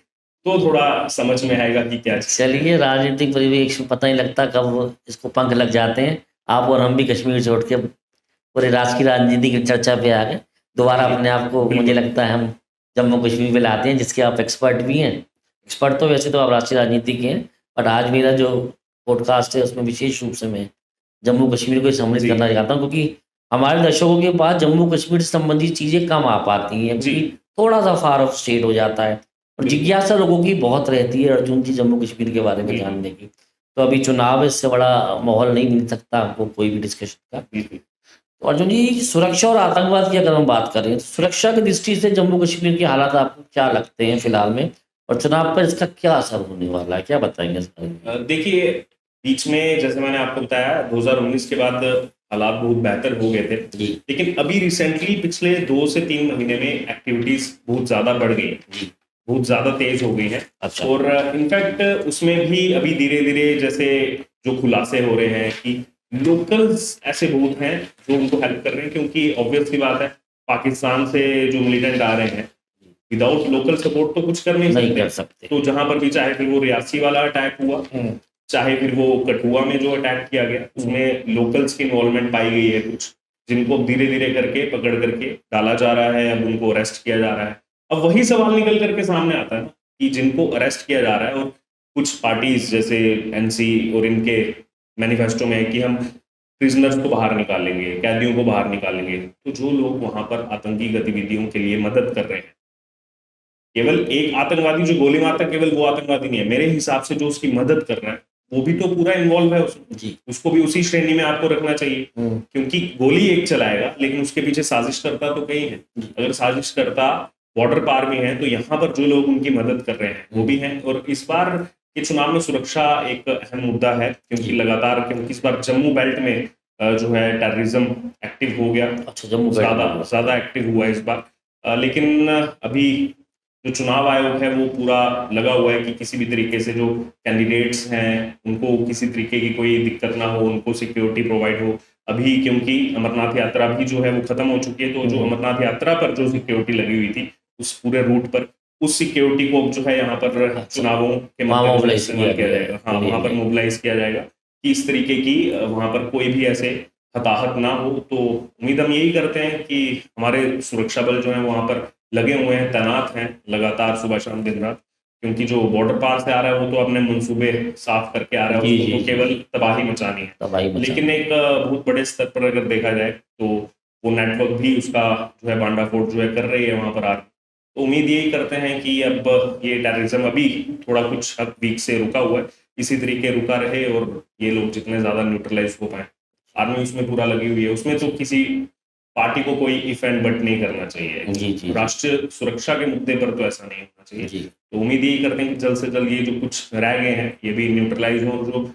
तो थोड़ा समझ में आएगा कि क्या चीज़ है। चलिए, राजनीतिक परिवेश में पता नहीं लगता कब इसको पंख लग जाते हैं। आप और हम भी कश्मीर छोड़ के पूरे राष्ट्र की राजनीति की चर्चा पे आ गए। दोबारा अपने आप को मुझे बिल्कुल। लगता है हम जम्मू कश्मीर पे लाते हैं, जिसके आप एक्सपर्ट भी हैं। एक्सपर्ट तो वैसे तो आप राष्ट्रीय राजनीति के हैं, बट आज मेरा जो पॉडकास्ट है उसमें विशेष रूप से मैं जम्मू कश्मीर को सम्मिलित जी। करना चाहता हूँ, क्योंकि हमारे दर्शकों के पास जम्मू कश्मीर से संबंधित चीज़ें कम आ पाती हैं, जी। क्योंकि थोड़ा सा फार ऑफ स्टेट हो जाता है और बिल्कुल। जिज्ञासा लोगों की बहुत रहती है अर्जुन जी जम्मू कश्मीर के बारे में बिल्कुल। जानने की। तो अभी चुनाव है, इससे बड़ा माहौल नहीं मिल सकता हमको कोई भी डिस्कशन का। बिल्कुल। तो अर्जुन जी, सुरक्षा और आतंकवाद की अगर हम बात करें, तो सुरक्षा की दृष्टि से जम्मू कश्मीर के हालात आपको क्या लगते हैं फिलहाल में, और चुनाव पर इसका क्या असर होने वाला है, क्या बताएंगे इस बारे में? देखिए, बीच में जैसे मैंने आपको बताया 2019 के बाद हालात बहुत बेहतर हो गए थे, जी लेकिन अभी रिसेंटली पिछले 2 से 3 महीने में एक्टिविटीज बहुत ज्यादा बढ़ गई हैं, जी। बहुत ज्यादा तेज हो गई हैं। अच्छा। और इनफैक्ट उसमें भी अभी धीरे धीरे जैसे जो खुलासे हो रहे हैं कि लोकल्स ऐसे बहुत हैं जो उनको हेल्प कर रहे हैं, क्योंकि ऑब्वियस सी बात है, पाकिस्तान से जो मिलिटेंट आ रहे हैं विदाउट लोकल सपोर्ट तो कुछ कर नहीं नहीं सकते। कर सकते। तो जहां पर भी, चाहे फिर वो रियासी वाला अटैक हुआ, चाहे फिर वो कठुआ में जो अटैक किया गया, उसमें लोकल्स की इन्वॉल्वमेंट पाई गई है कुछ, जिनको धीरे धीरे करके पकड़ करके डाला जा रहा है, अब उनको अरेस्ट किया जा रहा है। अब वही सवाल निकल करके सामने आता है ना कि जिनको अरेस्ट किया जा रहा है, और कुछ पार्टीज जैसे एनसी और इनके मैनिफेस्टो में है कि हम प्रिजनर्स को बाहर निकालेंगे, कैदियों को बाहर निकालेंगे, तो जो लोग वहां पर आतंकी गतिविधियों के लिए मदद कर रहे हैं, केवल एक आतंकवादी जो गोली मारता है, केवल वो आतंकवादी नहीं है मेरे हिसाब से, जो उसकी मदद कर रहा है वो भी तो पूरा इन्वॉल्व है उसमें। जी। उसको भी उसी श्रेणी में आपको रखना चाहिए, क्योंकि गोली एक चलाएगा लेकिन उसके पीछे साजिशकर्ता तो कई हैं। अगर साजिशकर्ता बॉर्डर पार भी हैं, तो यहाँ पर जो लोग उनकी मदद कर रहे हैं वो भी हैं। और इस बार के चुनाव में सुरक्षा एक अहम मुद्दा है, क्योंकि लगातार, क्योंकि इस बार जम्मू बेल्ट में जो है टेररिज्म एक्टिव हो गया। अच्छा, जम्मू ज्यादा एक्टिव हुआ इस बार। लेकिन अभी जो चुनाव आयोग है वो पूरा लगा हुआ है कि किसी भी तरीके से जो कैंडिडेट्स हैं उनको किसी तरीके की कोई दिक्कत ना हो, उनको सिक्योरिटी प्रोवाइड हो। अभी क्योंकि अमरनाथ यात्रा भी जो है वो खत्म हो चुकी है, तो जो अमरनाथ यात्रा पर जो सिक्योरिटी लगी हुई थी उस पूरे रूट पर, उस सिक्योरिटी को जो है यहाँ पर चुनावों के मद्देनजर इस्तेमाल किया जाएगा। हाँ, वहाँ पर मोबिलाइज किया जाएगा कि इस तरीके की वहाँ पर कोई भी ऐसे हताहत ना हो। तो उम्मीद हम यही करते हैं कि हमारे सुरक्षा बल जो है वहाँ पर लगे हुए हैं, तैनात हैं लगातार सुबह शाम दिन रात, क्योंकि जो बॉर्डर पार से आ रहा है वो तो अपने मंसूबे साफ करके आ रहा है, उसको तो केवल तबाही मचानी है। लेकिन एक बहुत बड़े स्तर पर अगर देखा जाए तो वो नेटवर्क भी उसका जो है बांडाफोड़ जो है कर रही है वहां पर आ। तो उम्मीद यही करते हैं कि अब ये टेररिज्म अभी थोड़ा कुछ हद वीक से रुका हुआ है, इसी तरीके रुका रहे और ये लोग जितने ज्यादा न्यूट्रलाइज हो पाए। आर्मी उसमें पूरा लगी हुई है, उसमें तो किसी पार्टी को कोई इफ एंड बट नहीं करना चाहिए। जी। राष्ट्रीय सुरक्षा के मुद्दे पर तो ऐसा नहीं होना चाहिए। जी। तो उम्मीद यही करते हैं कि जल्द से जल्द ये जो कुछ रह गए हैं ये भी न्यूट्रलाइज हो, जो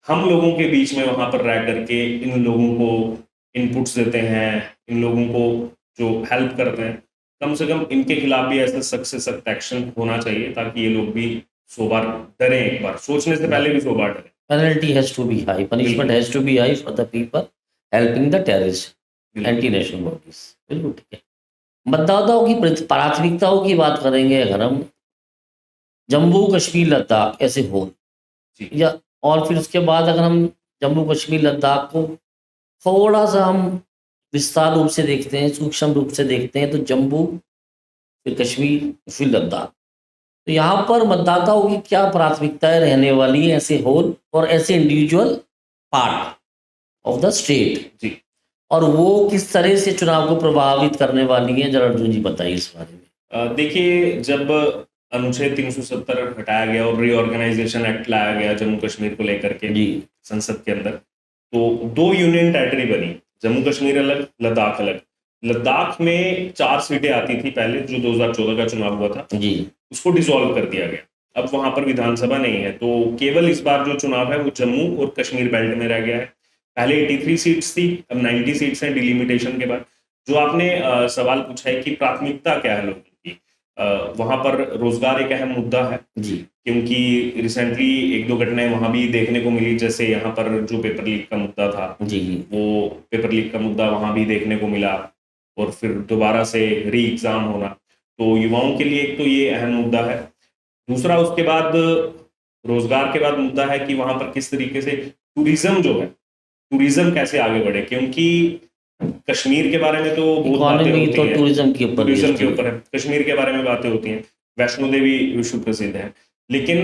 हम लोगों के बीच में वहां पर रह करके इन लोगों को इनपुट्स देते हैं, इन लोगों को जो हेल्प करते हैं, कम से कम इनके खिलाफ भी ऐसा सख्त से सख्त एक्शन होना चाहिए, ताकि ये लोग भी 100 बार डरें, एक बार सोचने से पहले भी 100 बार डरें। Penalty has to be high, punishment has to be high for the people helping the terrorists, anti-national bodies। बिल्कुल ठीक है। मतदाताओं की प्राथमिकताओं की बात करेंगे अगर हम, जम्मू कश्मीर लद्दाख ऐसे हो, या और फिर उसके बाद अगर हम जम्मू कश्मीर लद्दाख को थोड़ा सा हम विस्तार रूप से देखते हैं, सूक्ष्म रूप से देखते हैं, तो जम्मू, फिर कश्मीर, फिर लद्दाख, तो यहाँ पर मतदाताओं की क्या प्राथमिकताएं रहने वाली है ऐसे होल और ऐसे individual part of the state, जी। और वो किस तरह से चुनाव को प्रभावित करने वाली है, जरा अर्जुन जी बताइए इस बारे में। देखिए, जब अनुच्छेद 370 हटाया गया और रीऑर्गेनाइजेशन एक्ट लाया गया जम्मू कश्मीर को लेकर के जी संसद के अंदर, तो 2 यूनियन टेरिटरी बनी, जम्मू कश्मीर अलग, लद्दाख अलग। लद्दाख में 4 सीटें आती थी पहले, जो 2014 का चुनाव हुआ था जी, उसको डिसॉल्व कर दिया गया। अब वहां पर विधानसभा नहीं है, तो केवल इस बार जो चुनाव है वो जम्मू और कश्मीर बेल्ट में रह गया है। पहले 83 सीट्स थी, अब 90 सीट्स हैं डिलिमिटेशन के बाद। जो आपने सवाल पूछा है कि प्राथमिकता क्या है लोगों की, वहां पर रोजगार एक अहम मुद्दा है, जी क्योंकि रिसेंटली एक दो घटनाएं वहां भी देखने को मिली, जैसे यहाँ पर जो पेपर लीक का मुद्दा था, जी जी वो पेपर लीक का मुद्दा वहां भी देखने को मिला, और फिर दोबारा से री एग्जाम होना। तो युवाओं के लिए एक तो ये अहम मुद्दा है। दूसरा, उसके बाद रोजगार के बाद मुद्दा है कि वहां पर किस तरीके से टूरिज्म जो है, टूरिज्म कैसे आगे बढ़े, क्योंकि कश्मीर के बारे में तो बहुत बातें इकोनॉमी होती तो हैं, टूरिज्म के ऊपर टूरिज्म बेस्ड के है। ऊपर है, कश्मीर के बारे में बातें होती हैं, वैष्णो देवी विश्व प्रसिद्ध है, लेकिन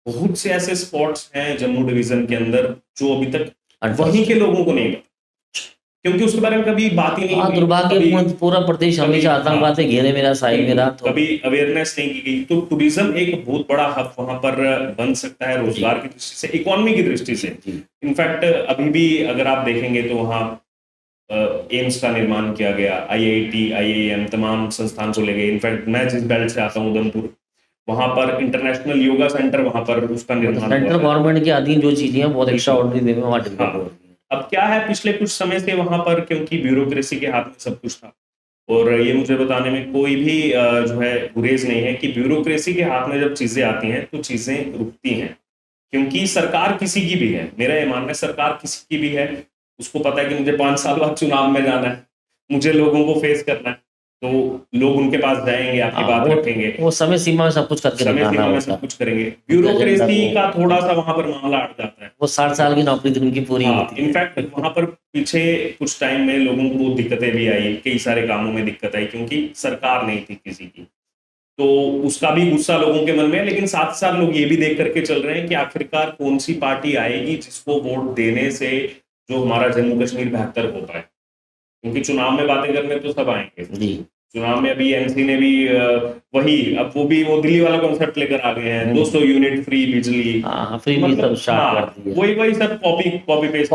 बहुत से ऐसे स्पॉट्स हैं जम्मू डिवीजन के अंदर जो अभी तक वहीं के लोगों को नहीं पता, क्योंकि उसके बारे में कभी बात ही नहीं हाँ हुई, दुर्भाग्यपूर्ण पूरा प्रदेश कभी हमेशा हाँ आतंकवाद से घेरे मेरा साहिब मेरा तो कभी अवेयरनेस नहीं की गई। तो टूरिज्म एक बहुत बड़ा हब वहां पर बन सकता है, रोजगार की दृष्टि से, इकोनॉमी की दृष्टि से। जी इनफैक्ट अभी भी अगर आप देखेंगे तो वहाँ एम्स का निर्माण किया गया, आईआईटी, आईआईएम, तमाम संस्थान को ले गए। इनफैक्ट मैं जिस बेल्ट से आता हूँ, उधमपुर, वहां पर इंटरनेशनल योगा सेंटर, वहां पर उसका निर्माण सेंट्रल हुआ है। गवर्नमेंट के अधीन जो चीजें हैं बहुत एक्स्ट्रा ऑर्डिनरी वे में वहाँ डेवलप हाँ, हो रही हैं। अब क्या है, पिछले कुछ समय से वहां पर, क्योंकि ब्यूरोक्रेसी के हाथ में सब कुछ था, और ये मुझे बताने में कोई भी जो है गुरेज नहीं है कि ब्यूरोक्रेसी के हाथ में जब चीजें आती हैं तो चीजें रुकती हैं, क्योंकि सरकार किसी की भी है, मेरा ये मानना है सरकार किसी की भी है, उसको पता है कि मुझे 5 साल बाद चुनाव में जाना है, मुझे लोगों को फेस करना है, तो लोग उनके पास जाएंगे, आपकी बात रखेंगे, वो समय सीमा में सब कुछ करके समय दिखाना सीमा में होता सब है। कुछ करेंगे। ब्यूरोक्रेसी का थोड़ा सा वहां पर मामला अट जाता है। वो 60 साल की नौकरी तो उनकी पूरी होती है। इनफैक्ट वहां पर पीछे कुछ टाइम में लोगों को बहुत दिक्कतें भी आई, कई सारे कामों में दिक्कत आई, क्योंकि सरकार नहीं थी किसी की, तो उसका भी गुस्सा लोगों के मन में है। लेकिन साथ साथ लोग ये भी देख करके चल रहे हैं कि आखिरकार कौन सी पार्टी आएगी जिसको वोट देने से जो हमारा जम्मू कश्मीर बेहतर हो पाए, क्योंकि चुनाव में बातें करने तो सब आएंगे। जी चुनाव में अभी एमसी ने भी वही, अब वो दिल्ली वाला कॉन्सेप्ट लेकर आ गए हैं, 200 यूनिट फ्री बिजली, हाँ फ्री भी सब स्टार्ट कर दिया, वही सब कॉपी पेस्ट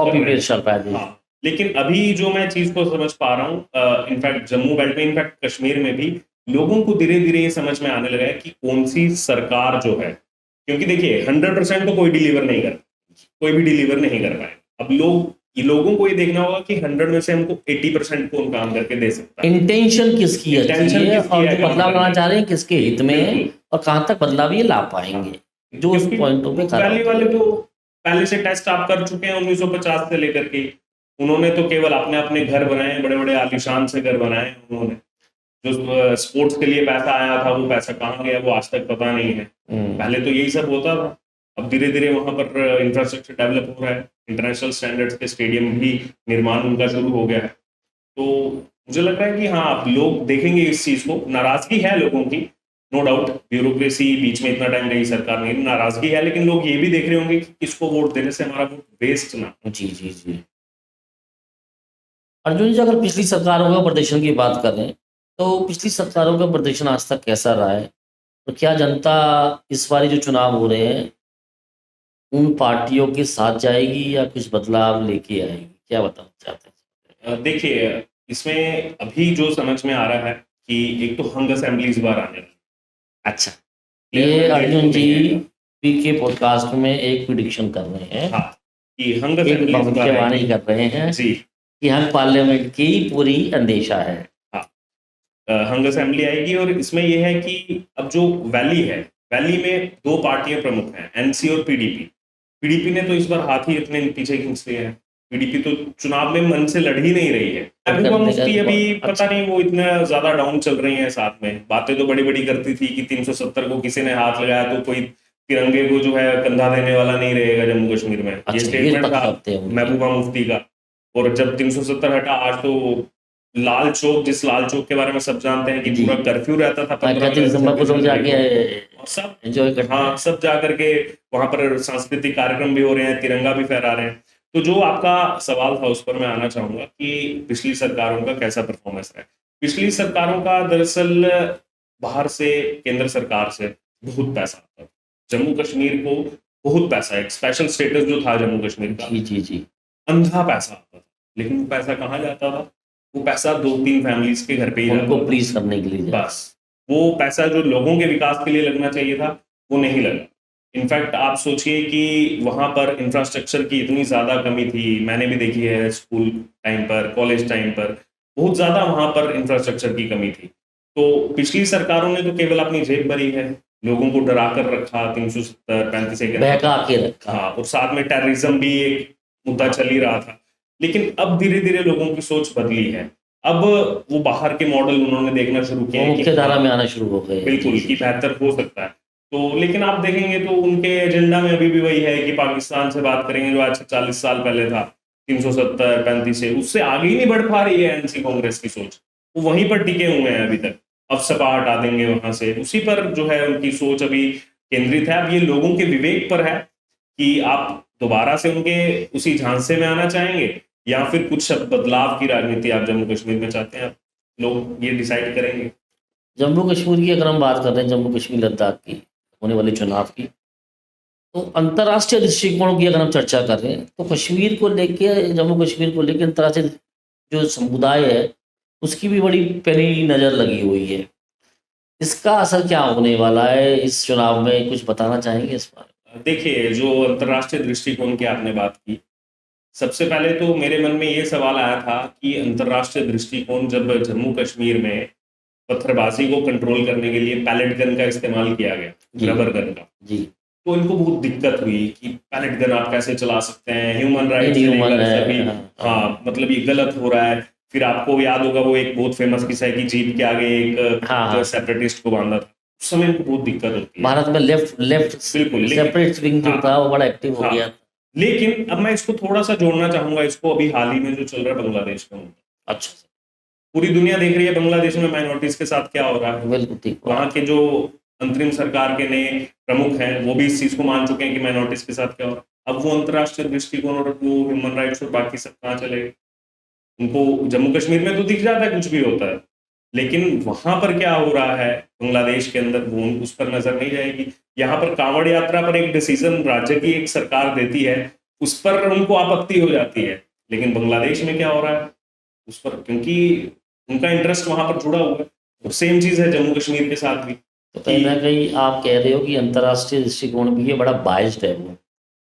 चल रहा है। हाँ, लेकिन अभी जो मैं चीज को समझ पा रहा हूँ, इनफैक्ट जम्मू बेल्ट में, इनफैक्ट कश्मीर में भी लोगों को धीरे धीरे ये समझ में आने लगा है कि कौन सी सरकार जो है, क्योंकि देखिए 100% तो कोई डिलीवर नहीं कर, कोई भी डिलीवर नहीं कर पाए। अब लोगों को ये देखना होगा कि 100 में से हमको 80% कौन काम करके दे सकता है, इंटेंशन किसकी अच्छी Intention है किसकी और है, जो बदलाव लाना चाह रहे हैं किसके हित में है बिल्कुल। और कहाँ तक बदलाव ये ला पाएंगे, जो उस पॉइंटों पे खड़ा वैली होता है। वाले तो पहले से टेस्ट आप कर चुके हैं 1950 से लेकर के, उन्होंने तो केवल अपने अपने घर बनाए, बड़े बड़े आलीशान से घर बनाए उन्होंने, जो स्पोर्ट्स के लिए पैसा आया था वो पैसा कहाँ गया वो आज तक पता नहीं है। पहले तो यही सब होता था, अब धीरे धीरे वहां पर इंफ्रास्ट्रक्चर डेवलप हो रहा है, इंटरनेशनल स्टैंडर्ड्स के स्टेडियम भी निर्माण उनका शुरू हो गया है। तो मुझे लग रहा है कि हाँ, अब लोग देखेंगे इस चीज को, नाराजगी है लोगों की, नो डाउट, ब्यूरोक्रेसी बीच में इतना टाइम रही, सरकार नहीं, नाराजगी है, लेकिन लोग ये भी देख रहे होंगे कि किसको वोट देने से हमारा वोट वेस्ट ना। जी जी जी अर्जुन जी, अगर पिछली सरकारों का प्रदर्शन की बात करें तो पिछली सरकारों का प्रदर्शन आज तक कैसा रहा है, तो क्या जनता इस बार जो चुनाव हो रहे हैं उन पार्टियों के साथ जाएगी या कुछ बदलाव लेके आएगी, क्या बताना चाहते हैं? देखिए, इसमें अभी जो समझ में आ रहा है कि एक तो हंग असेंबली इस बार आने वाली। अच्छा, ये अर्जुन जी पी के पॉडकास्ट में एक प्रिडिक्शन कर रहे हैं, हाँ, कि हंग एक असेंबली भविष्यवाणी कर रहे हैं जी कि हम पार्लियामेंट की पूरी अंदेशा है। हंग असेंबली आएगी, और इसमें यह है कि अब जो वैली है, वैली में दो पार्टियां प्रमुख हैं, एनसी और पीडीपी। पीडीपी ने तो इस बार हाथ ही अपने पीछे खींच लिए हैं, पीडीपी तो चुनाव में मन से लड़ ही नहीं रही है। महबूबा मुफ्ती अभी पता नहीं वो इतना ज्यादा डाउन चल रही हैं, साथ में बातें तो बड़ी बड़ी करती थी कि 370 को किसी ने हाथ लगाया तो कोई तिरंगे को जो है कंधा देने वाला नहीं रहेगा जम्मू कश्मीर में, ये स्टेटमेंट था महबूबा मुफ्ती का। और जब 370 हटा, आज तो लाल चौक, जिस लाल चौक के बारे में सब जानते हैं कि पूरा कर्फ्यू रहता था 15 दिसंबर को, सब जाके सब एंजॉय करते हैं, हाँ सब जा करके वहां पर सांस्कृतिक कार्यक्रम भी हो रहे हैं, तिरंगा भी फहरा रहे हैं। तो जो आपका सवाल था उस पर मैं आना चाहूंगा कि पिछली सरकारों का कैसा परफॉर्मेंस है। पिछली सरकारों का दरअसल बाहर से, केंद्र सरकार से बहुत पैसा आता था, जम्मू कश्मीर को बहुत पैसा, एक स्पेशल स्टेटस जो था जम्मू कश्मीर का, जी अंधा पैसा आता था। लेकिन वो पैसा कहाँ जाता था? वो पैसा 2-3 फैमिलीज के घर पे ही उनको प्लीज करने के लिए, बस वो पैसा जो लोगों के विकास के लिए लगना चाहिए था वो नहीं लगा। इनफैक्ट आप सोचिए कि वहां पर इंफ्रास्ट्रक्चर की इतनी ज्यादा कमी थी, मैंने भी देखी है स्कूल टाइम पर, कॉलेज टाइम पर बहुत ज्यादा वहां पर इंफ्रास्ट्रक्चर की कमी थी। तो पिछली सरकारों ने तो केवल अपनी जेब भरी है, लोगों को डरा कर रखा, 370-35 एक बहका के रखा। हाँ, और साथ में टेररिज्म भी एक मुद्दा चल ही रहा था। लेकिन अब धीरे धीरे लोगों की सोच बदली है। अब वो बाहर के मॉडल उन्होंने देखना शुरू वो किया है कि मुख्य धारा हाँ, में आना शुरू हो गए। बिल्कुल कि बेहतर हो सकता है। तो लेकिन आप देखेंगे तो उनके एजेंडा में अभी भी वही है कि पाकिस्तान से बात करेंगे जो आज से 40 साल पहले था, 370-35 से उससे आगे ही नहीं बढ़ पा रही है एनसी कांग्रेस की सोच। वो वहीं पर टिके हुए हैं अभी तक। अब सपा हटा देंगे वहां से, उसी पर जो है उनकी सोच अभी केंद्रित है। अब ये लोगों के विवेक पर है कि आप दोबारा से उनके उसी झांसे में आना चाहेंगे या फिर कुछ बदलाव की राजनीति आप जम्मू कश्मीर में चाहते हैं। लोग ये डिसाइड करेंगे। जम्मू कश्मीर की अगर हम बात कर रहे हैं, जम्मू कश्मीर लद्दाख की होने वाले चुनाव की, तो अंतर्राष्ट्रीय दृष्टिकोण की अगर हम चर्चा कर रहे हैं तो कश्मीर को लेके, जम्मू कश्मीर को लेके अंतर्राष्ट्रीय जो समुदाय है उसकी भी बड़ी पैनी नज़र लगी हुई है। इसका असर क्या होने वाला है इस चुनाव में, कुछ बताना चाहेंगे इस बारे देखिए, जो अंतर्राष्ट्रीय दृष्टिकोण की आपने बात की, सबसे पहले तो मेरे मन में ये सवाल आया था कि अंतर्राष्ट्रीय दृष्टिकोण जब जम्मू कश्मीर में पत्थरबाजी को कंट्रोल करने के लिए पैलेट गन का इस्तेमाल किया गया, जी। रबर गन का, जी, तो इनको बहुत दिक्कत हुई कि पैलेट गन आप कैसे चला सकते हैं, ह्यूमन राइट्स से इनह्यूमन लेकर है, सभी, हाँ, हाँ, मतलब ये गलत हो रहा है। फिर आपको याद होगा वो एक बहुत फेमस किस्सा है कि जीप के आगे एक हाँ, हाँ। सेपरेटिस्ट को बांधा था। उस समय इनको बहुत दिक्कत होती है। भारत में लेफ्ट बिल्कुल, लेकिन- सेपरेट विंग जो हाँ। था वो बड़ा एक्टिव हो हाँ। गया। लेकिन अब मैं इसको थोड़ा सा जोड़ना चाहूंगा, इसको अभी हाल ही में जो चल रहा है बांग्लादेश का मुद्दा। अच्छा, पूरी दुनिया देख रही है बांग्लादेश में माइनॉरिटीज के साथ क्या हो रहा है। बिल्कुल ठीक। वहाँ के जो अंतरिम सरकार के नए प्रमुख हैं वो भी इस चीज को मान चुके हैं कि माइनॉरिटीज के साथ क्या हो रहा है। अब वो अंतर्राष्ट्रीय दृष्टिकोण और वो ह्यूमन राइट्स और बाकी सब कहाँ चले गए। उनको जम्मू कश्मीर में तो दिख जाता है कुछ भी होता है, लेकिन वहां पर क्या हो रहा है बांग्लादेश के अंदर वो उस पर नजर नहीं जाएगी। यहाँ पर कांवड़ यात्रा पर एक डिसीजन राज्य की एक सरकार देती है, उस पर उनको आपत्ति हो जाती है। लेकिन बांग्लादेश में क्या हो रहा है उस पर, क्योंकि उनका इंटरेस्ट वहां पर जुड़ा हुआ है। और सेम चीज है जम्मू कश्मीर के साथ भी। तो कहीं ना कहीं आप कह रहे हो कि अंतर्राष्ट्रीय दृष्टिकोण भी ये बड़ा बायस्ड है वो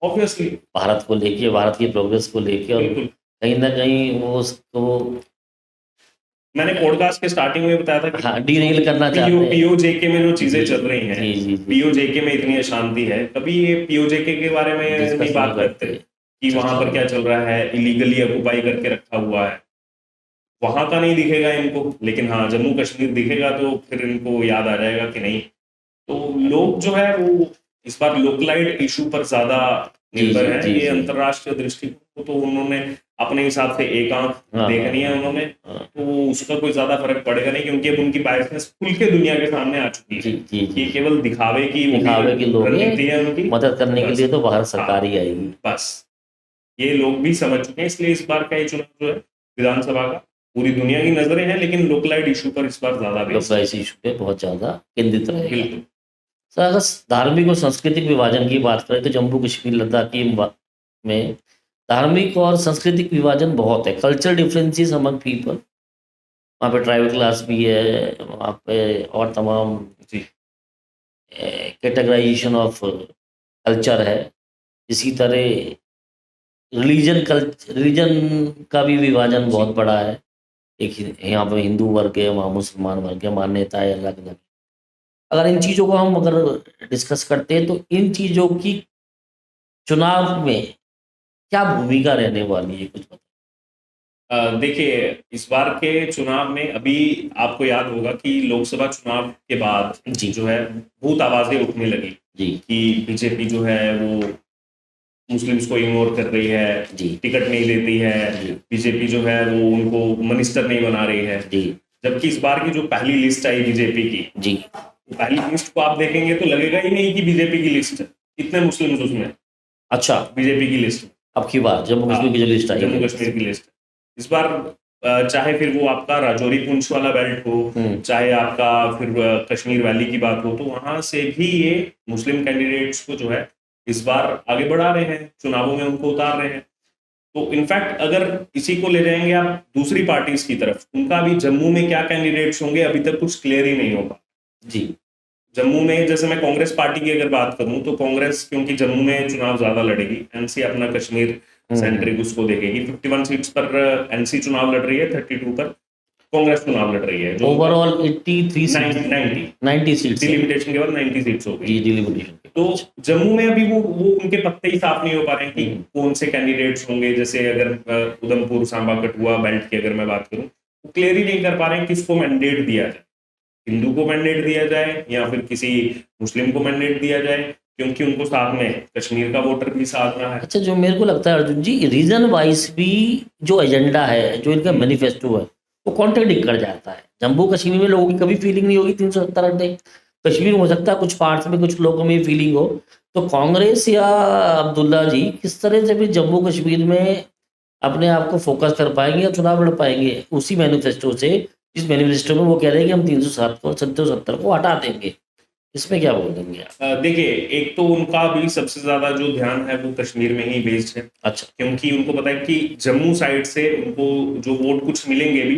ऑब्वियसली, भारत को लेके, भारत की प्रोग्रेस को लेके, और बिल्कुल। कहीं ना कहीं वो उसको मैंने पॉडकास्ट के स्टार्टिंग में बताया था कि हाँ डीरेल करना चाहते हैं। पीओजेके में जो चीजें चल रही हैं, जी जी जी, पीओजेके में इतनी अशांति है, कभी ये पीओजेके के बारे में Discuss नहीं बात नहीं करते करते। कि वहां पर क्या चल रहा है, इलीगली ऑक्युपाई करके रखा हुआ है, वहां का नहीं दिखेगा इनको। लेकिन हाँ, जम्मू कश्मीर दिखेगा तो फिर इनको याद आ जाएगा कि नहीं। तो लोग जो है वो इस बार लोकलाइट इशू पर ज्यादा निर्भर है। ये अंतर्राष्ट्रीय दृष्टिकोण को तो उन्होंने अपने हिसाब से एक आंख देखनी है उन्होंने, तो उसका कोई ज्यादा फर्क पड़ेगा नहीं, क्योंकि अब उनकी बायसनेस खुल के दुनिया के सामने आ चुकी है। ये केवल दिखावे की लोग रणनीति है उनकी, मदद करने के लिए तो बाहर सरकार ही आएगी। बस ये लोग भी समझ चुके हैं। इसलिए इस बार का ये चुनाव जो है विधानसभा का, पूरी दुनिया की नजरें हैं, लेकिन लोकलाइट इशू पर इस बार ज्यादा लोकलाइट इशू पे बहुत ज्यादा केंद्रित रहेगा। बिल्कुल। सर, अगर धार्मिक और सांस्कृतिक विभाजन की बात करें तो जम्मू कश्मीर लद्दाख की में धार्मिक और सांस्कृतिक विभाजन बहुत है, कल्चरल डिफरेंसेस अमंग पीपल। वहाँ पे ट्राइबल क्लास भी है, वहाँ पे और तमाम कैटेगराइजेशन ऑफ कल्चर है। इसी तरह रिलीजन का भी विभाजन बहुत बड़ा है। एक यहाँ पे हिंदू वर्ग है, वहाँ मुसलमान वर्ग है, मान्यताएं अलग अलग। अगर इन चीज़ों को हम अगर डिस्कस करते हैं तो इन चीज़ों की चुनाव में क्या भूमिका रहने वाली है, कुछ बताइए। देखिए, इस बार के चुनाव में अभी आपको याद होगा कि लोकसभा चुनाव के बाद जो है बहुत आवाजें उठने लगी कि बीजेपी जो है वो मुस्लिम्स को इग्नोर कर रही है, टिकट नहीं देती है, बीजेपी जो है वो उनको मिनिस्टर नहीं बना रही है। जबकि इस बार की जो पहली लिस्ट आई बीजेपी की, पहली लिस्ट को आप देखेंगे तो लगेगा ही नहीं कि बीजेपी की लिस्ट है, इतने मुस्लिम्स उसमें। अच्छा, बीजेपी की लिस्ट अब की बार जम्मू कश्मीर की जो लिस्ट आई, जम्मू कश्मीर की लिस्ट इस बार, चाहे फिर वो आपका राजौरी पुंछ वाला बेल्ट हो, चाहे आपका फिर कश्मीर वैली की बात हो, तो वहां से भी ये मुस्लिम कैंडिडेट्स को जो है इस बार आगे बढ़ा रहे हैं, चुनावों में उनको उतार रहे हैं। तो इनफैक्ट अगर इसी को ले जाएंगे आप दूसरी पार्टीज की तरफ, उनका भी जम्मू में क्या कैंडिडेट्स होंगे अभी तक कुछ क्लियर ही नहीं होगा। जम्मू में जैसे मैं कांग्रेस पार्टी की अगर बात करूं तो कांग्रेस क्योंकि जम्मू में चुनाव ज्यादा लड़ेगी, एनसी अपना कश्मीर सेंट्रिक उसको देखेगी। 51 सीट्स पर एनसी चुनाव लड़ रही है, 32 पर कांग्रेस चुनाव लड़ रही है, जो ओवरऑल 83 सीट 90 सीट्स है। डिलिमिटेशन के बाद 90 सीट्स हो गई। जी डिलिमिटेशन तो जम्मू में अभी वो उनके पत्ते ही साफ नहीं हो पा रहे हैं कि कौन से कैंडिडेट्स होंगे। जैसे अगर उधमपुर, सांबा, कठुआ बेल्ट की अगर मैं बात करूं, वो क्लियर ही नहीं कर पा रहे हैं किसको मैंडेट दिया जाए, हिंदू को मैंडेट दिया जाए या फिर किसी मुस्लिम को मैंडेट दिया जाए, क्योंकि उनको साथ में कश्मीर का वोटर भी साथ में है। अच्छा, जो मेरे को लगता है अर्जुन जी, रीजन वाइज भी जो एजेंडा है, जो इनका मैनिफेस्टो है, वो कॉन्ट्रडिक्ट कर जाता है। जम्मू कश्मीर में लोगों की कभी फीलिंग नहीं होगी 370 घंटे, कश्मीर में हो सकता है कुछ पार्ट्स में कुछ लोगों में फीलिंग हो। तो कांग्रेस या अब्दुल्ला जी किस तरह से भी जम्मू कश्मीर में अपने आप को फोकस कर पाएंगे या चुनाव लड़ पाएंगे उसी मैनिफेस्टो से, जिस मैनिफेस्टो में वो कह रहे हैं कि हम 370 को हटा देंगे। इसमें क्या बोलेंगे आप? देखिए, एक तो उनका भी सबसे ज्यादा जो ध्यान है वो कश्मीर में ही बेस्ड है। अच्छा, क्योंकि उनको पता है कि जम्मू साइड से उनको जो वोट कुछ मिलेंगे भी,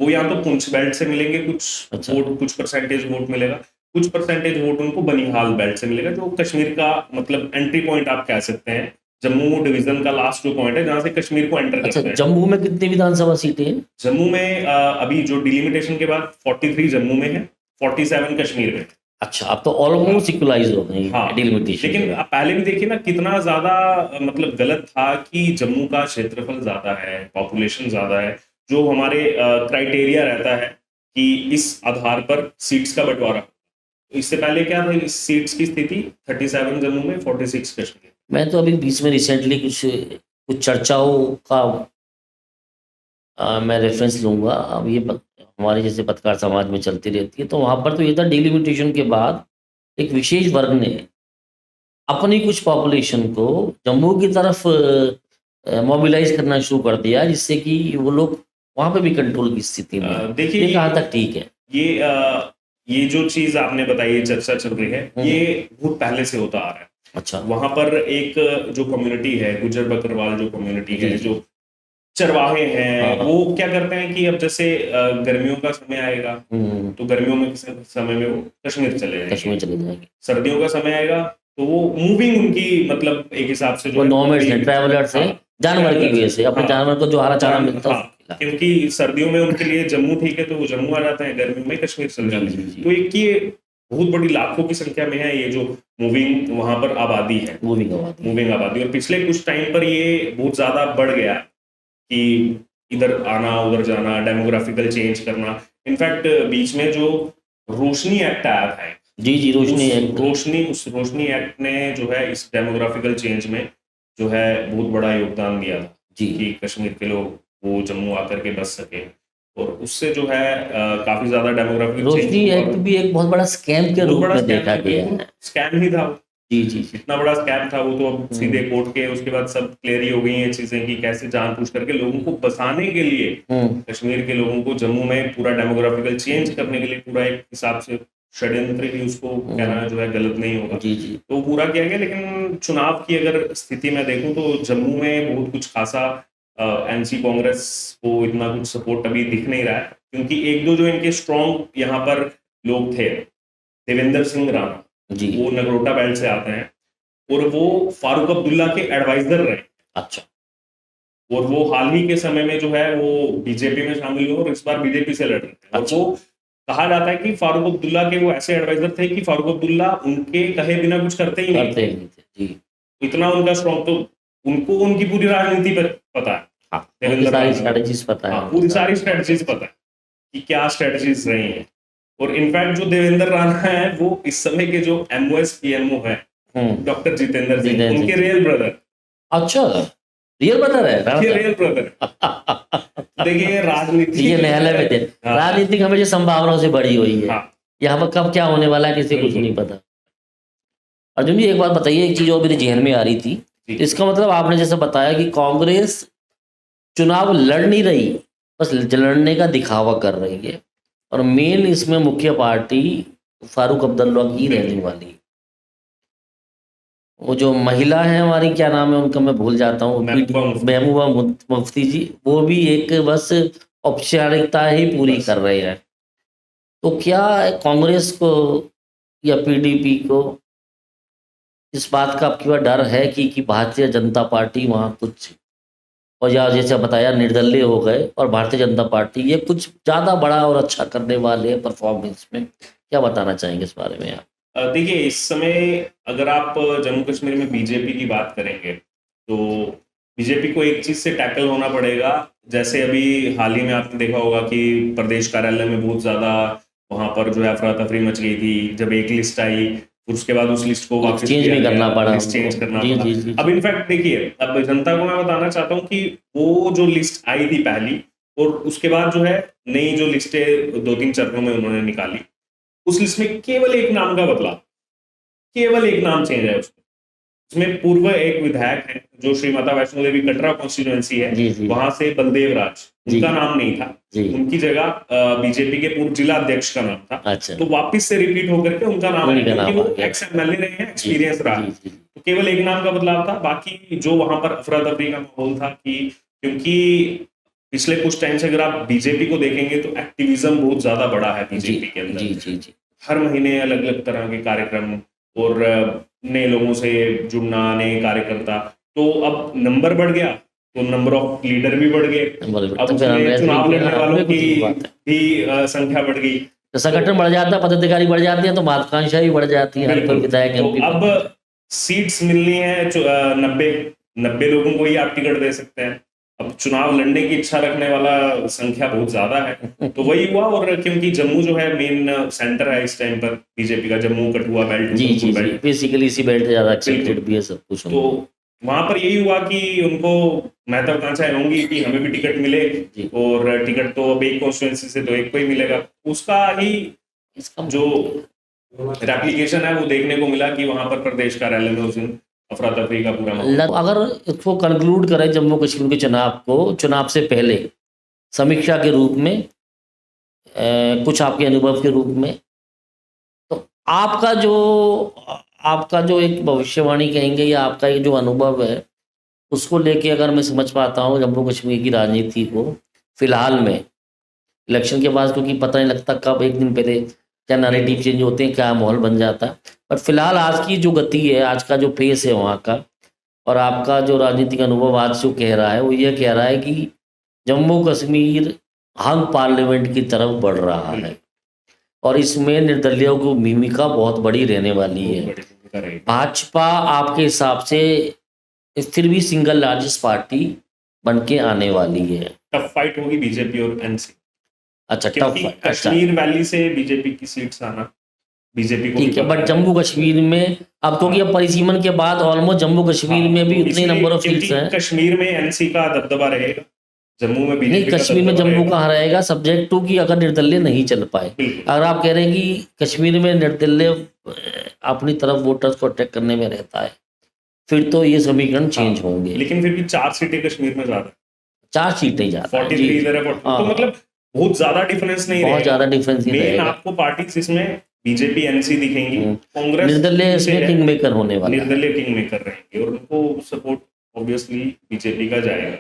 वो या तो पुंछ बेल्ट से मिलेंगे, कुछ वोट, कुछ परसेंटेज वोट मिलेगा, कुछ परसेंटेज वोट उनको बनिहाल बेल्ट से मिलेगा, जो कश्मीर का मतलब एंट्री पॉइंट आप कह सकते हैं। जम्मू डिवीजन का लास्ट जो पॉइंट है जहां से कश्मीर को एंटर करते हैं। जम्मू में कितनी विधानसभा सीटें हैं? जम्मू में अभी जो डिलिमिटेशन के बाद 43 जम्मू में है, 47 कश्मीर में। अच्छा, अब तो ऑलमोस्ट इक्वलाइज हो गई। हाँ, डिलिमिटेशन। लेकिन आप पहले भी देखिए ना कितना ज्यादा मतलब गलत था कि जम्मू का क्षेत्रफल ज्यादा है, पॉपुलेशन ज्यादा है, जो हमारे क्राइटेरिया रहता है कि इस आधार पर सीट्स का बंटवारा। इससे पहले क्या था, इस सीट्स की स्थिति 37 जम्मू में, 46 कश्मीर। मैं तो अभी बीच में रिसेंटली कुछ चर्चाओं का मैं रेफरेंस लूंगा। अब ये हमारे जैसे पत्रकार समाज में चलती रहती है, तो वहाँ पर तो ये था डिलिमिटेशन के बाद एक विशेष वर्ग ने अपनी कुछ पॉपुलेशन को जम्मू की तरफ मोबिलाइज करना शुरू कर दिया, जिससे कि वो लोग वहाँ पे भी कंट्रोल की स्थिति में। देखिए, कहाँ तक ठीक है? ये जो चीज आपने बताई, चर्चा चल रही है, ये बहुत पहले से होता आ रहा है। अच्छा, वहां पर एक जो कम्युनिटी है, गुजर बकरवाल जो कम्युनिटी है, जो चरवाहे हैं, वो क्या करते हैं कि अब जैसे गर्मियों का समय आएगा तो गर्मियों में समय में वो कश्मीर चले जाएंगे, सर्दियों का समय आएगा तो वो मूविंग उनकी मतलब एक हिसाब से जो नॉमैड्स हैं, ट्रैवलर्स हैं, जानवर की वजह से अपने जानवर को जो हरा चारा मिलता है। क्योंकि सर्दियों में उनके लिए जम्मू ठीक है तो वो जम्मू आ जाते हैं, गर्मियों में कश्मीर चले जाते हैं। तो एक ये बहुत बड़ी लाखों की संख्या में है ये जो मूविंग वहां पर आबादी है, मूविंग आबादी। और पिछले कुछ टाइम पर ये बहुत ज्यादा बढ़ गया कि इधर आना उधर जाना, डेमोग्राफिकल चेंज करना। इनफैक्ट बीच में जो रोशनी एक्ट आया था, जी रोशनी एक्ट, उस रोशनी एक्ट ने जो है इस डेमोग्राफिकल चेंज में जो है बहुत बड़ा योगदान दिया था जी, कि कश्मीर के लोग वो जम्मू आकर के बस सके। और उससे जो है काफी ज्यादा डेमोग्राफिक रोशनी एक्ट भी एक बहुत बड़ा स्कैम के रूप में देखा गया है। स्कैम ही था जी, इतना बड़ा स्कैम था वो। तो अब सीधे कोर्ट के उसके बाद सब क्लियर ही हो गई हैं चीजें कि कैसे जानबूझ करके लोगों को बसाने के लिए, कश्मीर के लोगों को जम्मू में पूरा डेमोग्राफिकल चेंज करने के लिए पूरा एक हिसाब से षड्यंत्र ही उसको कहना जो है गलत नहीं होगा। जी तो पूरा किया गया। लेकिन चुनाव की अगर स्थिति में देखूं तो जम्मू में बहुत कुछ खासा एनसी कांग्रेस को इतना कुछ सपोर्ट अभी दिख नहीं रहा है, क्योंकि एक दो जो इनके स्ट्रॉन्ग यहाँ पर लोग थे, देवेंद्र सिंह राणा जी, वो नगरोटा बेल्ट से आते हैं और वो फारूक अब्दुल्ला के एडवाइजर रहे। अच्छा, और वो हाल ही के समय में जो है वो बीजेपी में शामिल हुए और इस बार बीजेपी से लड़ रहे थे। और वो कहा जाता है कि फारूक अब्दुल्ला के वो ऐसे एडवाइजर थे कि फारूक अब्दुल्ला उनके कहे बिना कुछ करते ही नहीं थे। इतना उनका स्ट्रॉन्ग, तो उनको उनकी पूरी राजनीति पर पता है, पूरी सारी स्ट्रेटजीज पता है, पूरी सारी स्ट्रेटजीज पता है कि क्या स्ट्रेटजीज रही हैं। और इनफैक्ट जो देवेंद्र राणा है वो इस समय के जो एमओएस पीएमओ है डॉक्टर जितेंद्र सिंह, उनके रियल ब्रदर। अच्छा, रियल ब्रदर है, रियल ब्रदर। देखिए राजनीति ये नया लेवल है, राजनीतिक हमेशा संभावनाओं से बड़ी हुई है। यहाँ पर कब क्या होने वाला है किसी को कुछ नहीं पता। अर्जुन जी एक बात बताइए, एक चीज और मेरे जहन में आ रही थी, इसका मतलब आपने जैसे बताया कि कांग्रेस चुनाव लड़ नहीं रही, बस लड़ने का दिखावा कर रही है, और मेन इसमें मुख्य पार्टी फारूक अब्दुल्ला की रहने वाली। वो जो महिला है हमारी, क्या नाम है उनका, मैं भूल जाता हूँ, महबूबा मुफ्ती जी, वो भी एक बस औपचारिकता ही पूरी कर रहे हैं। तो क्या कांग्रेस को या पीडीपी को इस बात का आपकी बार डर है कि भारतीय जनता पार्टी वहाँ कुछ और या जैसे बताया निर्दलीय हो गए और भारतीय जनता पार्टी, ये कुछ ज़्यादा बड़ा और अच्छा करने वाले हैं परफॉर्मेंस में। क्या बताना चाहेंगे इस बारे में आप? देखिए, इस समय अगर आप जम्मू कश्मीर में बीजेपी की बात करेंगे तो बीजेपी को एक चीज से टैकल होना पड़ेगा। जैसे अभी हाल ही में आपने देखा होगा कि प्रदेश कार्यालय में बहुत ज्यादा वहां पर जो है अफरा तफरी मच गई थी जब एक लिस्ट आई, फिर उसके बाद उस लिस्ट को वापस चेंज किया भी करना गया, पड़ा लिस्ट चेंज करना जी, पड़ा। जी, जी, अब इनफैक्ट देखिए, अब जनता को मैं बताना चाहता हूँ कि वो जो लिस्ट आई थी पहली और उसके बाद जो है नई जो लिस्टें 2-3 चरणों में उन्होंने निकाली, उस लिस्ट में केवल एक नाम का बदलाव, केवल एक नाम चेंज है उसमें। उसमें पूर्व एक विधायक है जो श्री माता वैष्णो देवी कटरा कॉन्स्टिट्यूएंसी है, जी, जी, वहां से बलदेव राज, जी, उनका नाम नहीं था, जी। उनकी जगह बीजेपी के पूर्व जिला अध्यक्ष का नाम था। अच्छा, तो वापस से रिपीट होकर के उनका नाम उन्हीं है का क्योंकि नाम आ वो गया। एक्स एमएलए रहे हैं, जी, एक्सपीरियंस रहा है। जी, जी, तो केवल एक नाम का बदलाव था। बाकी जो वहां पर अफरा तफरी का माहौल था कि क्योंकि पिछले कुछ टाइम से अगर आप बीजेपी को देखेंगे तो एक्टिविज्म बहुत ज्यादा बड़ा है जी, बीजेपी के अंदर। जी, जी, जी, हर महीने अलग अलग तरह के कार्यक्रम और नए लोगों से जुड़ना, नए कार्यकर्ता। तो अब नंबर बढ़ गया तो नंबर ऑफ लीडर भी बढ़ गए। बोलिए, अब तो फिर उसमें वैसे चुनाव ही लड़ने हाँ, वालों बिल्कुल की ठीक बात है। भी संख्या बढ़ गई। तो संगठन बढ़ जाता है, पदाधिकारी बढ़ जाते हैं, तो महत्वाकांक्षा भी बढ़ जाती है, हर कोई बिल्कुल। विधायक तो एमपी अब सीट्स मिलनी है 90 लोगों को ही आप टिकट दे सकते हैं। अब चुनाव लड़ने की इच्छा रखने वाला संख्या बहुत ज्यादा है। तो वही हुआ। और क्योंकि जम्मू जो है मेन सेंटर है इस टाइम पर बीजेपी का, जम्मू कठुआ बेल्ट, जी, जी, उधमपुर जी, बेल्ट। बेसिकली इसी बेल्ट ज़्यादा एक्सेप्टेड बिल्कुल। भी है सब कुछ तो वहां पर यही हुआ कि उनको महत्वाकांक्षाएं होंगी कि हमें भी टिकट मिले, जी। और टिकट तो अब एक कॉन्स्टिट्यूएंसी से तो एक को ही मिलेगा। उसका ही इसका जो रेप्लिकेशन है वो देखने को मिला कि वहां पर प्रदेश कार्यालय में उस दिन अफरा तफरी का पूरा माहौल। अगर इसको कंक्लूड करें जम्मू कश्मीर के चुनाव को, चुनाव से पहले समीक्षा के रूप में, कुछ आपके अनुभव के रूप में, तो आपका जो एक भविष्यवाणी कहेंगे या आपका एक जो अनुभव है, उसको लेके अगर मैं समझ पाता हूँ जम्मू कश्मीर की राजनीति को फिलहाल में, इलेक्शन के बाद क्योंकि पता नहीं लगता कब एक दिन पहले क्या नैरेटिव चेंज होते हैं, क्या माहौल बन जाता है, बट फिलहाल आज की जो गति है, आज का जो पेस है वहाँ का, और आपका जो राजनीतिक अनुभव आज जो कह रहा है वो ये कह रहा है कि जम्मू कश्मीर हंग पार्लियामेंट की तरफ बढ़ रहा है, और इसमें निर्दलीयों की भूमिका बहुत बड़ी रहने वाली बहुत है। बड़ी भूमिका रहेगी। भाजपा आपके हिसाब से फिर भी सिंगल लार्जेस्ट पार्टी बन के आने वाली है। टफ फाइट होगी बीजेपी और एनसी, अच्छा, टफ, क्योंकि अच्छा, कश्मीर वैली से बीजेपी की सीट्स आना बीजेपी को भी ठीक है, पता बट जम्मू कश्मीर में अब क्योंकि अब परिसीमन के बाद ऑलमोस्ट जम्मू कश्मीर में भी तो उतने इसलिए नंबर ऑफ क्योंकि सीट्स हैं। कश्मीर में एनसी का दबदबा रहेगा, जम्मू में नहीं, बीजेपी का कश्मीर में दबदबा जम्मू रहेगा। कहाँ रहेगा, सब्जेक्ट टू कि अगर निर्दलीय नहीं चल पाए। बिल्कुल। अगर आप कह रहे हैं कि कश्मीर में निर्दलीय अपनी तरफ वोटर्स को अटैक करने में रहता है, फिर तो ये समीकरण चेंज होंगे। लेकिन फिर भी 4 सीटें कश्मीर में ज्यादा, 4 सीटें ज्यादा है, 43 इधर है 42, हाँ, तो मतलब बहुत ज्यादा डिफरेंस नहीं बहुत रहेगा। ज्यादा डिफरेंस नहीं मेन रहेगा। आपको पार्टीज इसमें बीजेपी एनसी दिखेंगी, कांग्रेस निर्दलीय पीछे इसमें है, किंग मेकर होने वाला है। निर्दलीय किंग मेकर रहेंगे और उनको सपोर्ट ऑब्वियसली बीजेपी का जाएगा।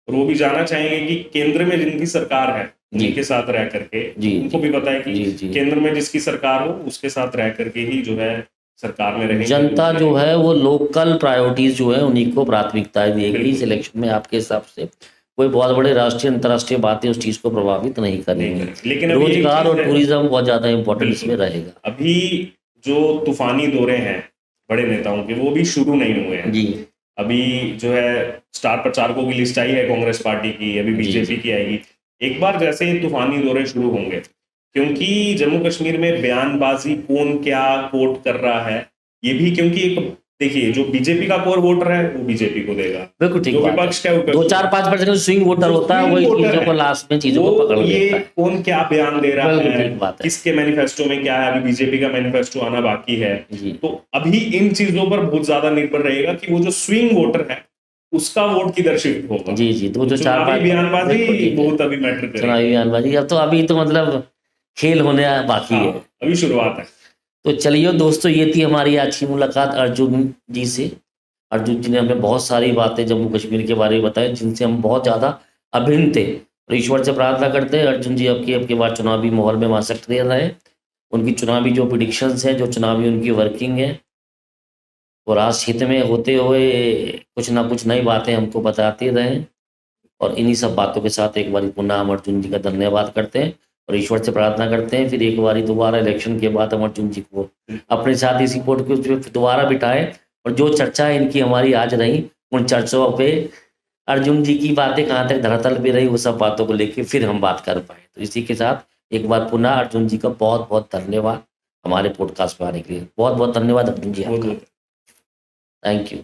और वो भी जाना चाहेंगे कि केंद्र में जिनकी सरकार है जी। उनके साथ रह करके, जी, उनको भी पता है कि जी, जी। केंद्र में जिसकी सरकार हो उसके साथ रह करके ही जो है सरकार में रहेंगे। जनता जो है वो लोकल प्रायोरिटीज जो है उन्हीं को प्राथमिकता देगी बिल्कुल। इस इलेक्शन में। आपके हिसाब से कोई बहुत बड़े राष्ट्रीय अंतर्राष्ट्रीय बातें उस चीज को प्रभावित नहीं करेंगी। लेकिन अभी एक रोजगार चीज और है, टूरिज्म बहुत ज्यादा इंपॉर्टेंट बिल्कुल। इसमें रहेगा। अभी जो तूफानी दौरे हैं बड़े नेताओं के वो भी शुरू नहीं हुए हैं। जी, अभी जो है स्टार प्रचारकों की लिस्ट आई है कांग्रेस पार्टी की, अभी जी, बीजेपी जी। की आएगी। एक बार जैसे ही तूफानी दौरे शुरू होंगे, क्योंकि जम्मू कश्मीर में बयानबाजी कौन क्या कोट कर रहा है, ये भी क्योंकि एक देखिए जो बीजेपी का कोर वोटर है वो बीजेपी को देगा, बिल्कुल ठीक जो बात है। विपक्ष का 2-4-5% स्विंग वोटर होता है, वो इस चीजों को लास्ट में चीजों को पकड़ ये लेता है। कौन क्या बयान दे रहा बिल्कुल है, ठीक बात है। किसके मैनिफेस्टो में क्या है, अभी बीजेपी का मैनिफेस्टो आना बाकी है। जी, तो अभी इन चीजों पर बहुत ज्यादा निर्भर रहेगा कि वो जो स्विंग वोटर है उसका वोट किधर शिफ्ट होगा। जी, जी। तो जो चुनावी 4-5 बयानबाजी बिल्कुल ठीक है। बहुत अभी मैटर करेगी। चुनावी बयानबाजी अब तो अभी तो मतलब खेल होने बाकी है। अभी शुरुआत है। तो चलिए दोस्तों, ये थी हमारी आज की मुलाकात अर्जुन जी से। अर्जुन जी ने हमें बहुत सारी बातें जम्मू कश्मीर के बारे में बताई जिनसे हम बहुत ज़्यादा अभिन्न थे, और ईश्वर से प्रार्थना करते हैं अर्जुन जी अब के बाद चुनावी माहौल में वहाँ सक्रिय रहे, उनकी चुनावी जो प्रिडिक्शंस हैं, जो चुनावी उनकी वर्किंग है, वो राष्ट्र हित में होते हुए कुछ ना कुछ नई बातें हमको बताते रहें। और इन्हीं सब बातों के साथ एक बार पुनः हम अर्जुन जी का धन्यवाद करते हैं और ईश्वर से प्रार्थना करते हैं फिर एक बार दोबारा इलेक्शन के बाद हम अर्जुन जी को अपने साथ इसी पोर्ट के दोबारा बिठाएं और जो चर्चा इनकी हमारी आज रही उन चर्चाओं पे अर्जुन जी की बातें कहाँ तक धरातल पे रही वो सब बातों को लेके फिर हम बात कर पाए। तो इसी के साथ एक बार पुनः अर्जुन जी का बहुत बहुत धन्यवाद हमारे पॉडकास्ट पे आने के लिए। बहुत बहुत धन्यवाद अर्जुन जी आपका। बहुत थैंक यू।